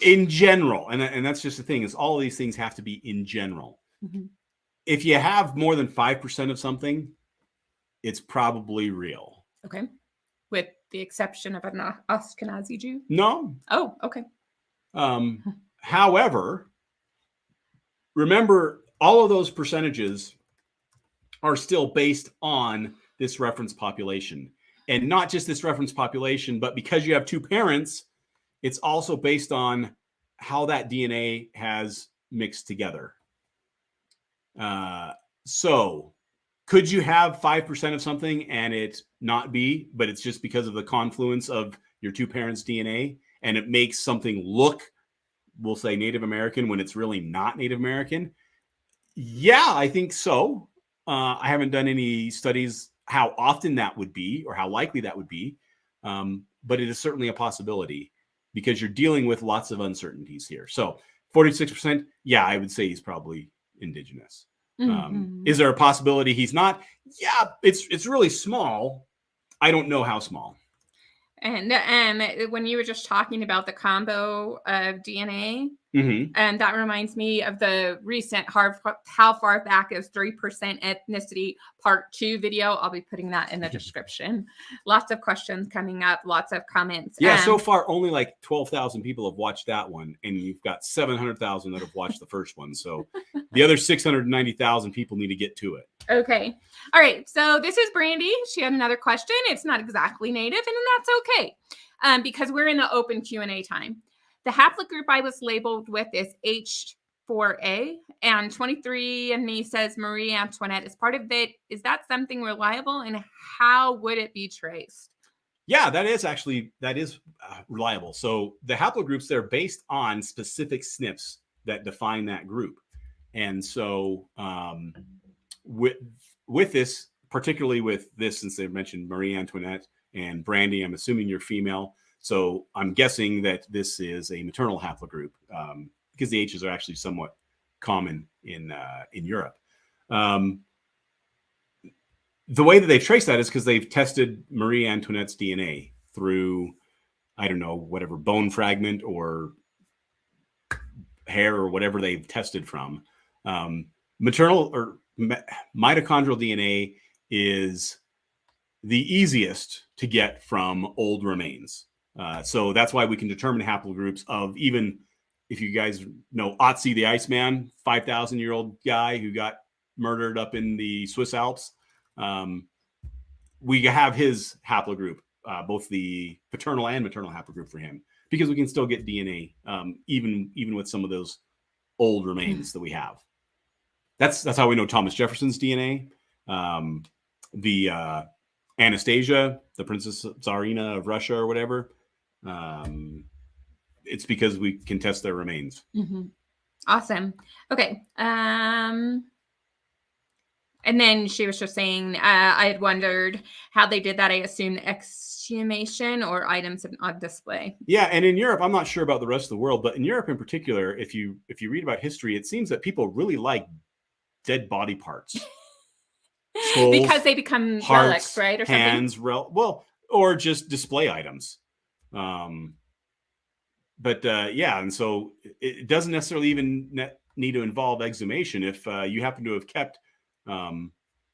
In general, and that's just the thing, is all of these things have to be in general. If you have more than 5% of something, it's probably real. Okay. With the exception of an Ashkenazi Jew? No. Oh, okay. However, remember, all of those percentages are still based on this reference population. And not just this reference population, but because you have 2 parents, it's also based on how that DNA has mixed together. So could you have 5% of something and it not be, but it's just because of the confluence of your 2 parents' DNA, and it makes something look, we'll say, Native American when it's really not Native American? Yeah, I think so. I haven't done any studies how often that would be or how likely that would be. But it is certainly a possibility, because you're dealing with lots of uncertainties here. So 46%, yeah, I would say he's probably indigenous. Is there a possibility he's not? Yeah, it's really small. I don't know how small. And when you were just talking about the combo of DNA, and that reminds me of the recent how far back is 3% ethnicity part 2 video. I'll be putting that in the description. Lots of questions coming up, lots of comments. Yeah, so far only like 12,000 people have watched that one, and you've got 700,000 that have watched the first one. So the other 690,000 people need to get to it. Okay. All right. So this is Brandy. She had another question. It's not exactly native, and that's okay, because we're in the open Q&A time. The haplogroup I was labeled with is H4A, and 23andMe says Marie Antoinette is part of it. Is that something reliable, and how would it be traced? Yeah, that is reliable. So the haplogroups, they're based on specific SNPs that define that group. And so with this, particularly with this, since they mentioned Marie Antoinette and Brandy, I'm assuming you're female. So I'm guessing that this is a maternal haplogroup, because the H's are actually somewhat common in Europe. The way that they've traced that is because they've tested Marie Antoinette's DNA through, I don't know, whatever bone fragment or hair or whatever they've tested from. Maternal or mitochondrial DNA is the easiest to get from old remains. So that's why we can determine haplogroups of, even if you guys know Otzi the Iceman, 5,000-year-old guy who got murdered up in the Swiss Alps. We have his haplogroup, both the paternal and maternal haplogroup for him, because we can still get DNA, even with some of those old remains that we have. That's how we know Thomas Jefferson's DNA. The Anastasia, the Princess Tsarina of Russia or whatever, it's because we can test their remains. Awesome. Okay. And then she was just saying, I had wondered how they did that. I assume exhumation or items on display. Yeah, and in Europe, I'm not sure about the rest of the world, but in Europe in particular, if you read about history, it seems that people really like dead body parts. skulls, because they become hearts, relics, right? Or hands, something? or just display items. Yeah, and so it doesn't necessarily even need to involve exhumation. If you happen to have kept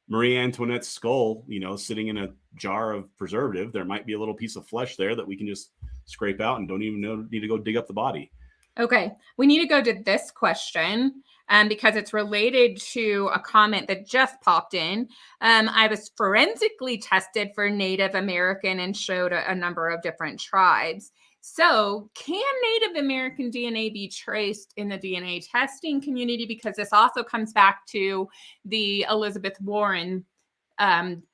Marie Antoinette's skull, sitting in a jar of preservative, there might be a little piece of flesh there that we can just scrape out and don't even need to go dig up the body. Okay, we need to go to this question because it's related to a comment that just popped in. I was forensically tested for Native American and showed a number of different tribes. So can Native American DNA be traced in the DNA testing community? Because this also comes back to the Elizabeth Warren.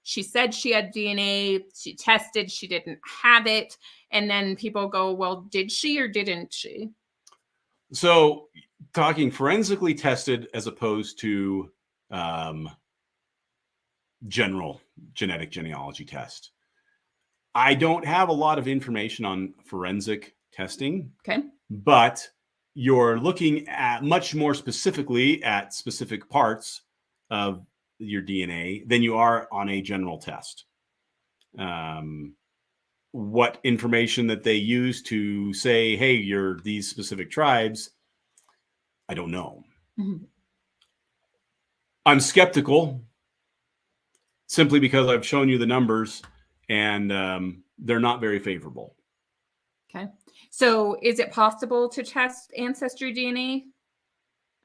She said she had DNA, she tested, she didn't have it. And then people go, well, did she or didn't she? So talking forensically tested as opposed to general genetic genealogy test. I don't have a lot of information on forensic testing. Okay. But you're looking at much more specifically at specific parts of your DNA than you are on a general test. What information that they use to say, hey, you're these specific tribes, I don't know. Mm-hmm. I'm skeptical simply because I've shown you the numbers and they're not very favorable. Okay. So is it possible to test Ancestry DNA?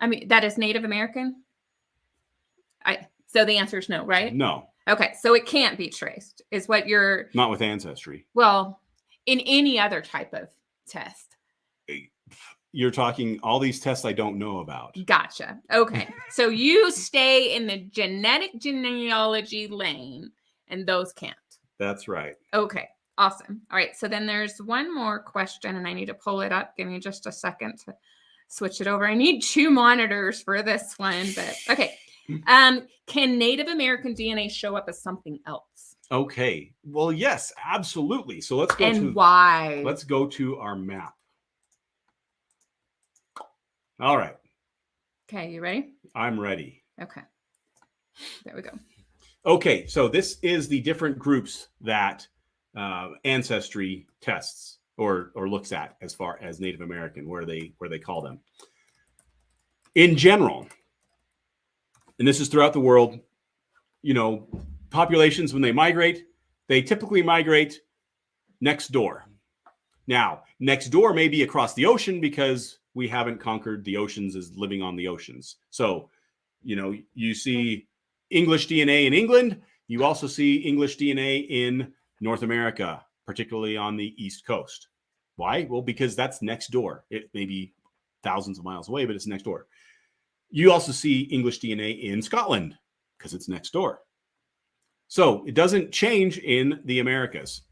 I mean, that is Native American? So the answer is no, right? No. Okay. So it can't be traced, is what you're... Not with Ancestry. Well, in any other type of test. You're talking all these tests I don't know about. Gotcha. Okay. So you stay in the genetic genealogy lane, and those can't. That's right. Okay. Awesome. All right. So then there's one more question, and I need to pull it up. Give me just a second to switch it over. I need 2 monitors for this one, but okay. Can Native American DNA show up as something else? Okay. Well, yes, absolutely. So let's go why? Let's go to our map. All right. Okay, you ready? I'm ready. Okay. There we go. Okay, so this is the different groups that Ancestry tests or looks at as far as Native American, where they call them. In general, and this is throughout the world, populations, when they migrate, they typically migrate next door. Now, next door may be across the ocean because we haven't conquered the oceans as living on the oceans. So, you see English DNA in England. You also see English DNA in North America, particularly on the East Coast. Why? Well, because that's next door. It may be thousands of miles away, but it's next door. You also see English DNA in Scotland because it's next door. So it doesn't change in the Americas.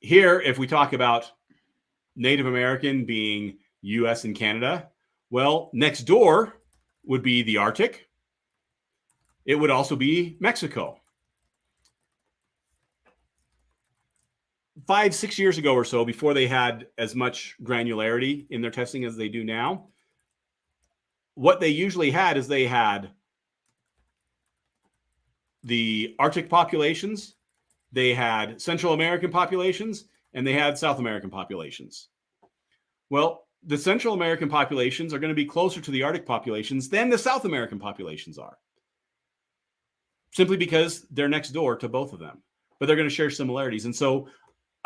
Here, if we talk about Native American being US and Canada, well, next door would be the Arctic. It would also be Mexico. 5-6 years ago or so, before they had as much granularity in their testing as they do now, what they usually had is they had the Arctic populations, they had Central American populations, and they had South American populations. Well, the Central American populations are going to be closer to the Arctic populations than the South American populations are, simply because they're next door to both of them, but they're going to share similarities. And so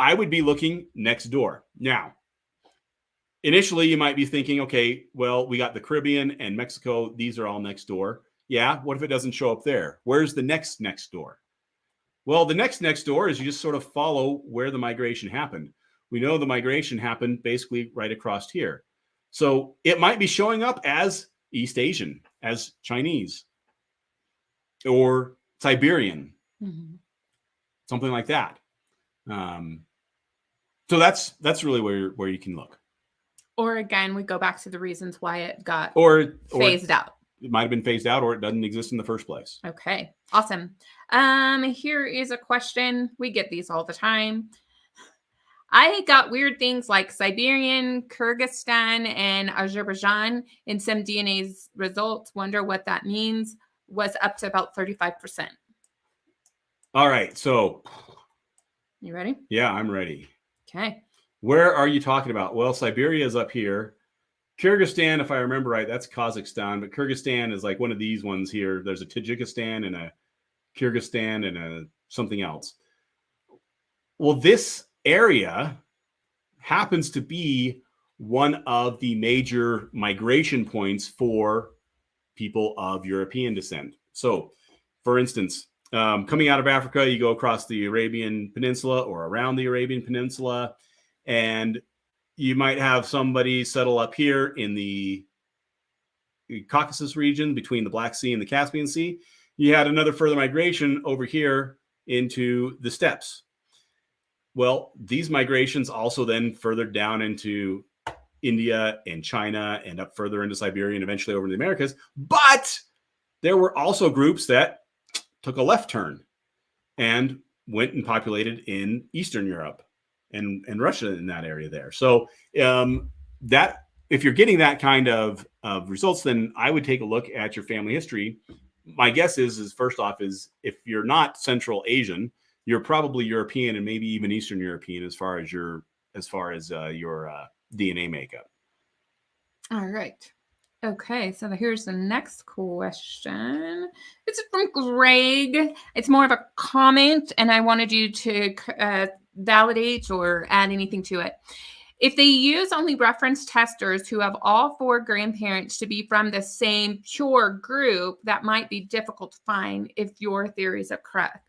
I would be looking next door. Now, initially, you might be thinking, okay, well, we got the Caribbean and Mexico. These are all next door. Yeah, what if it doesn't show up there? Where's the next door? Well, the next door is you just sort of follow where the migration happened. We know the migration happened basically right across here. So it might be showing up as East Asian, as Chinese, or Siberian, something like that. So that's really where you can look. Or again, we go back to the reasons why it got phased out. It might have been phased out, or it doesn't exist in the first place. Okay, awesome. Here is a question. We get these all the time. I got weird things like Siberian, Kyrgyzstan, and Azerbaijan in some DNA's results. Wonder what that means. was up to about 35%. All right. So, you ready? Yeah, I'm ready. Okay. Where are you talking about? Well, Siberia is up here. Kyrgyzstan, if I remember right, that's Kazakhstan, but Kyrgyzstan is like one of these ones here. There's a Tajikistan and a Kyrgyzstan and a something else. Well, this area happens to be one of the major migration points for people of European descent. So, for instance, coming out of Africa, you go across the Arabian Peninsula or around the Arabian Peninsula, and you might have somebody settle up here in the Caucasus region between the Black Sea and the Caspian Sea. You had another further migration over here into the steppes. Well, these migrations also then furthered down into India and China and up further into Siberia and eventually over to the Americas. But there were also groups that took a left turn and went and populated in Eastern Europe and Russia in that area there. So that if you're getting that kind of results, then I would take a look at your family history. My guess is first off is if you're not Central Asian, you're probably European and maybe even Eastern European as far as your DNA makeup. All right. Okay, so here's the next question. It's from Greg. It's more of a comment, and I wanted you to validate or add anything to it. If they use only reference testers who have all 4 grandparents to be from the same pure group, that might be difficult to find if your theories are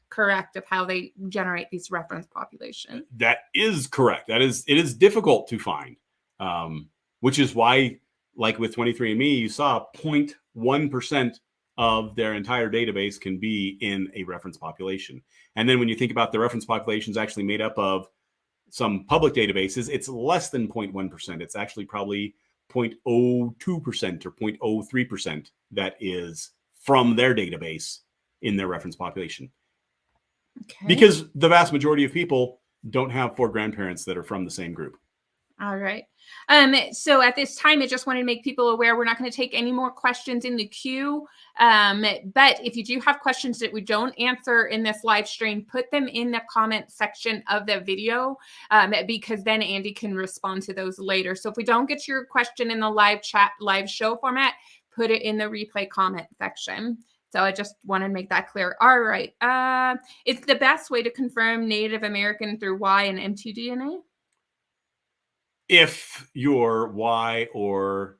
correct of how they generate these reference populations. That is correct. It is difficult to find, which is why, like with 23andMe, you saw 0.1% of their entire database can be in a reference population. And then when you think about the reference populations actually made up of some public databases, it's less than 0.1%. It's actually probably 0.02% or 0.03% that is from their database in their reference population. Okay. Because the vast majority of people don't have 4 grandparents that are from the same group. All right. So at this time, I just wanted to make people aware we're not going to take any more questions in the queue. But if you do have questions that we don't answer in this live stream, put them in the comment section of the video because then Andy can respond to those later. So if we don't get to your question in the live chat, live show format, put it in the replay comment section. So I just want to make that clear. All right. It's the best way to confirm Native American through Y and MtDNA? If your Y or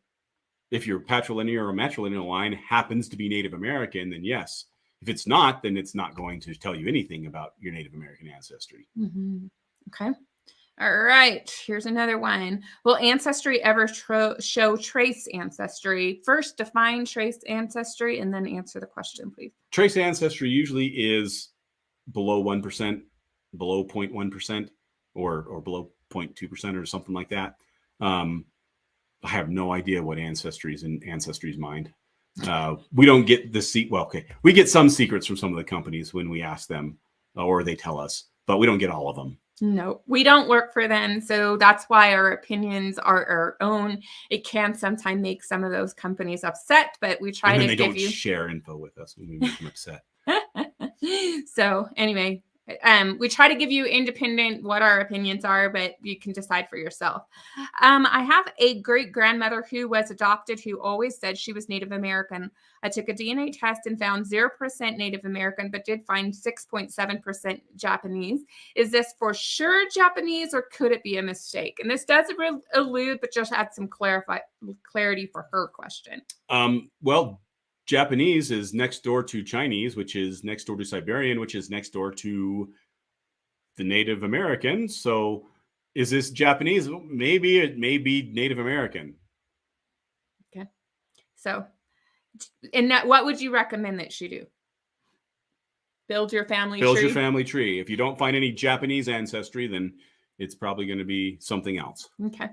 if your patrilineal or matrilineal line happens to be Native American, then yes. If it's not, then it's not going to tell you anything about your Native American ancestry. Mm-hmm. Okay. All right. Here's another one. Will Ancestry ever show trace ancestry? First, define trace ancestry and then answer the question, please. Trace ancestry usually is below 1%, below 0.1%, or below 0.2% or something like that. I have no idea what Ancestry is in Ancestry's mind. We don't get the well, okay. We get some secrets from some of the companies when we ask them or they tell us, but we don't get all of them. No, we don't work for them. So that's why our opinions are our own. It can sometimes make some of those companies upset, but we try to give you. They don't share info with us when we make them upset. So anyway, we try to give you independent what our opinions are, but you can decide for yourself. I have a great grandmother who was adopted who always said she was Native American. I took a DNA test and found 0% Native American, but did find 6.7% Japanese. Is this for sure Japanese or could it be a mistake? And this does allude, but just add some clarity for her question. Well, Japanese is next door to Chinese, which is next door to Siberian, which is next door to the Native American. So is this Japanese? Maybe it may be Native American. Okay. So, and what would you recommend that she do? Build your family tree? Build your family tree. If you don't find any Japanese ancestry, then it's probably going to be something else. Okay.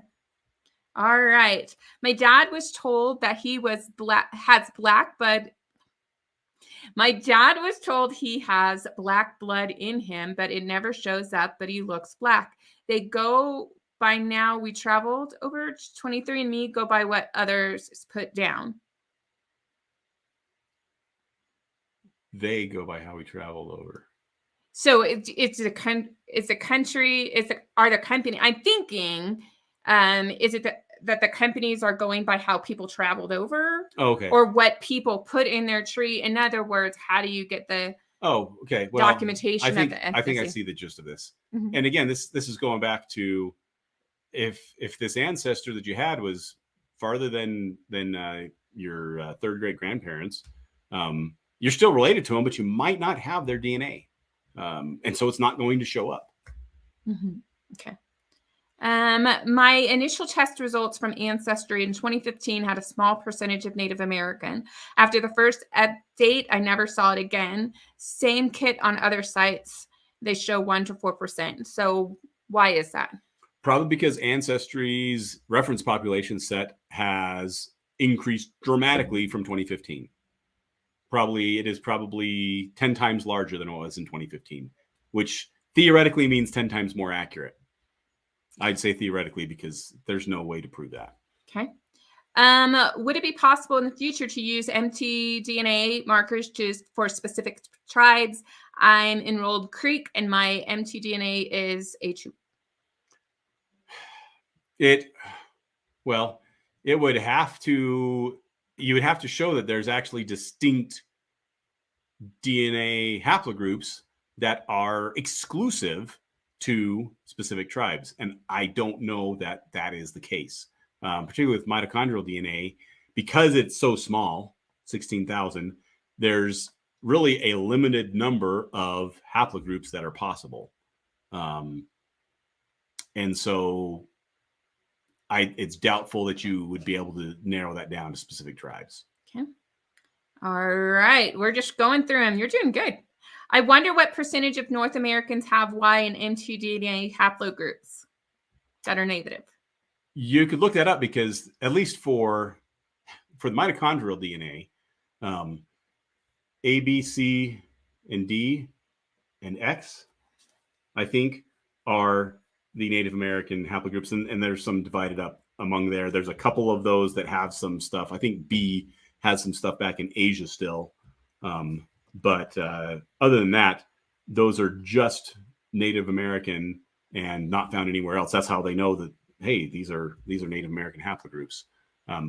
All right. My dad was told that he was has black blood. My dad was told he has black blood in him, but it never shows up, but he looks black. They go by now. We traveled over 23andMe, go by what others put down. They go by how we traveled over. So are the company? I'm thinking, is it that the companies are going by how people traveled over, Okay. or what people put in their tree? In other words, how do you get the Okay. Well, documentation I think of the I think I ethnicity? see the gist of this. Mhm. And again, this is going back to if this ancestor that you had was farther than your third great grandparents, you're still related to them, but you might not have their DNA, and so it's not going to show up. Mhm. Okay. My initial test results from Ancestry in 2015 had a small percentage of Native American. After the first update, I never saw it again. Same kit on other sites. They show 1 to 4%. So why is that? Probably because Ancestry's reference population set has increased dramatically from 2015. It is probably 10 times larger than it was in 2015, which theoretically means 10 times more accurate. I'd say theoretically because there's no way to prove that. Okay. Would it be possible in the future to use MtDNA markers for specific tribes? I'm enrolled Creek and my MtDNA is A2. It would have to, you would have to show that there's actually distinct DNA haplogroups that are exclusive to specific tribes. And I don't know that that is the case, particularly with mitochondrial DNA, because it's so small, 16,000, there's really a limited number of haplogroups that are possible. And so it's doubtful that you would be able to narrow that down to specific tribes. Okay. All right. We're just going through them. You're doing good. I wonder what percentage of North Americans have Y and MtDNA haplogroups that are negative. You could look that up because at least for the mitochondrial DNA, A, B, C, and D, and X, I think, are the Native American haplogroups, and there's some divided up among there. There's a couple of those that have some stuff. I think B has some stuff back in Asia still, but other than that, those are just Native American and not found anywhere else. That's how they know that, hey, these are Native American haplogroups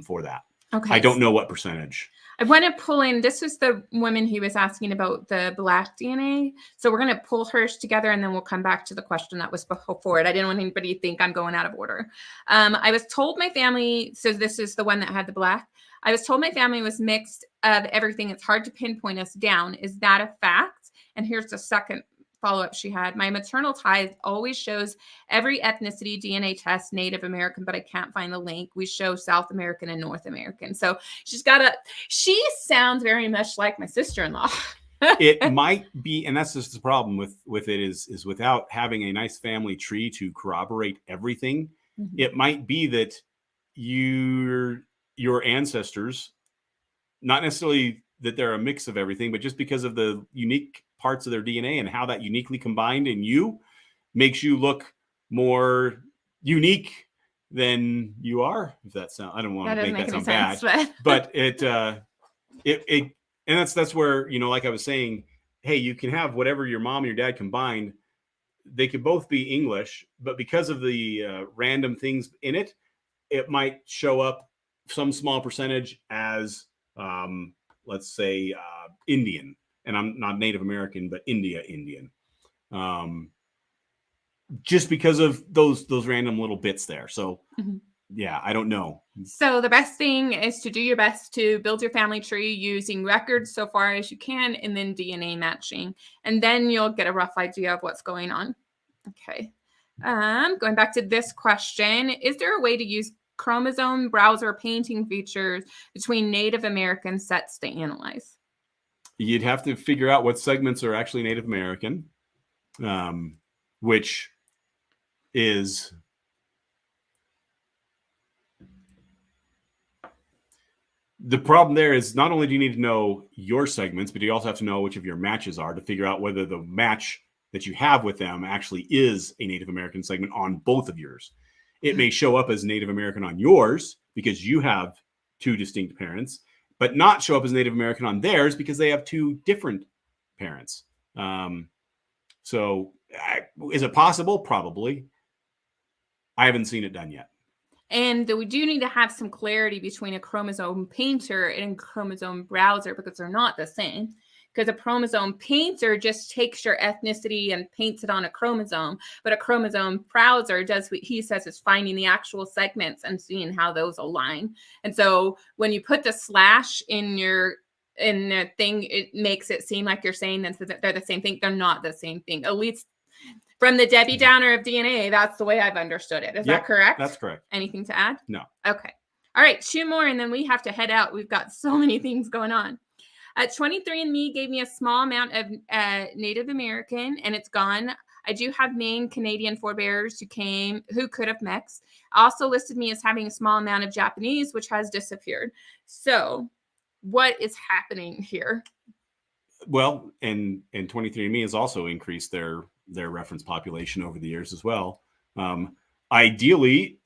for that. Okay. I don't know what percentage. I want to pull in, this was the woman he was asking about the Black DNA. So we're going to pull hers together and then we'll come back to the question that was before it. I didn't want anybody to think I'm going out of order. I was told my family, so this is the one that had the Black. I was told my family was mixed of everything. It's hard to pinpoint us down. Is that a fact? And here's the second follow-up she had. My maternal ties always shows every ethnicity DNA test Native American, but I can't find the link. We show South American and North American. So she sounds very much like my sister-in-law. It might be, and that's just the problem with it is without having a nice family tree to corroborate everything, it might be that your ancestors, not necessarily that they're a mix of everything, but just because of the unique parts of their DNA and how that uniquely combined in you makes you look more unique than you are. If that sound, I don't want to make that sound bad, but it and that's where, like I was saying, hey, you can have whatever your mom and your dad combined. They could both be English, but because of the random things in it, it might show up some small percentage as, let's say, Indian. And I'm not Native American, but Indian. Just because of those random little bits there. So yeah, I don't know. So the best thing is to do your best to build your family tree using records so far as you can, and then DNA matching. And then you'll get a rough idea of what's going on. Okay. Going back to this question, is there a way to use chromosome browser painting features between Native American sets to analyze? You'd have to figure out what segments are actually Native American, which is the problem there is not only do you need to know your segments, but you also have to know which of your matches are to figure out whether the match that you have with them actually is a Native American segment on both of yours. It may show up as Native American on yours because you have two distinct parents, but not show up as Native American on theirs because they have two different parents. So is it possible? Probably. I haven't seen it done yet. And we do need to have some clarity between a chromosome painter and a chromosome browser because they're not the same. Because a chromosome painter just takes your ethnicity and paints it on a chromosome, but a chromosome browser does what he says is finding the actual segments and seeing how those align. And so when you put the slash in the thing, it makes it seem like you're saying that they're the same thing. They're not the same thing. At least from the Debbie Downer of DNA, that's the way I've understood it. Is that correct? That's correct. Anything to add? No. Okay. All right, 2 more, and then we have to head out. We've got so many things going on. 23andMe gave me a small amount of Native American, and it's gone. I do have Maine Canadian forebears who could have mixed. Also listed me as having a small amount of Japanese, which has disappeared. So what is happening here? Well, and 23andMe has also increased their reference population over the years as well. Ideally,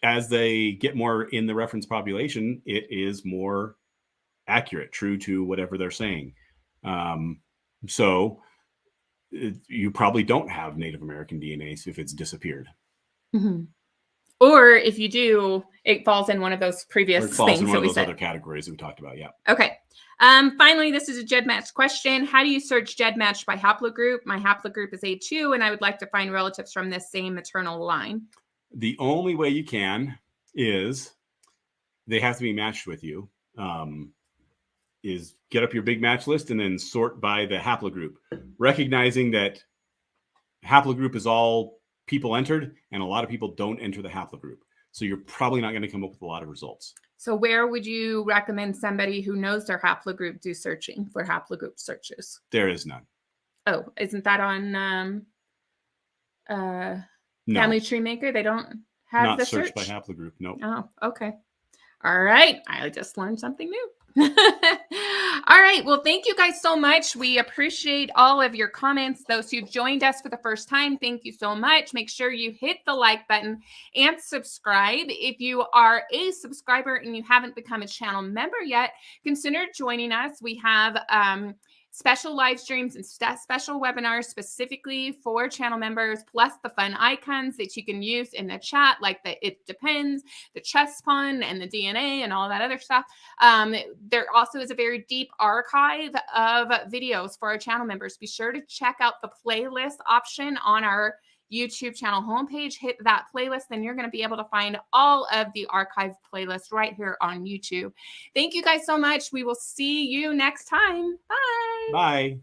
as they get more in the reference population, it is more accurate, true to whatever they're saying. So you probably don't have Native American DNA if it's disappeared. Mm-hmm. Or if you do, it falls in one of those previous things. It falls in one of those other categories that we talked about. Yeah. Okay. Finally, this is a GEDmatch question. How do you search GEDmatch by haplogroup? My haplogroup is A2, and I would like to find relatives from this same maternal line. The only way you can is they have to be matched with you. Is get up your big match list and then sort by the haplogroup, recognizing that haplogroup is all people entered, and a lot of people don't enter the haplogroup. So you're probably not going to come up with a lot of results. So where would you recommend somebody who knows their haplogroup do searching for haplogroup searches? There is none. Oh, isn't that on Family Tree Maker? They don't have not the search search by haplogroup. Nope. Oh, okay. All right. I just learned something new. All right. Well, thank you guys so much. We appreciate all of your comments. Those who've joined us for the first time, thank you so much. Make sure you hit the like button and subscribe. If you are a subscriber and you haven't become a channel member yet, consider joining us. We have special live streams and special webinars specifically for channel members, plus the fun icons that you can use in the chat, like the It Depends, the chess pun, and the DNA, and all that other stuff. There also is a very deep archive of videos for our channel members. Be sure to check out the playlist option on our YouTube channel homepage. Hit that playlist, then you're going to be able to find all of the archived playlists right here on YouTube. Thank you guys so much. We will see you next time. Bye. Bye.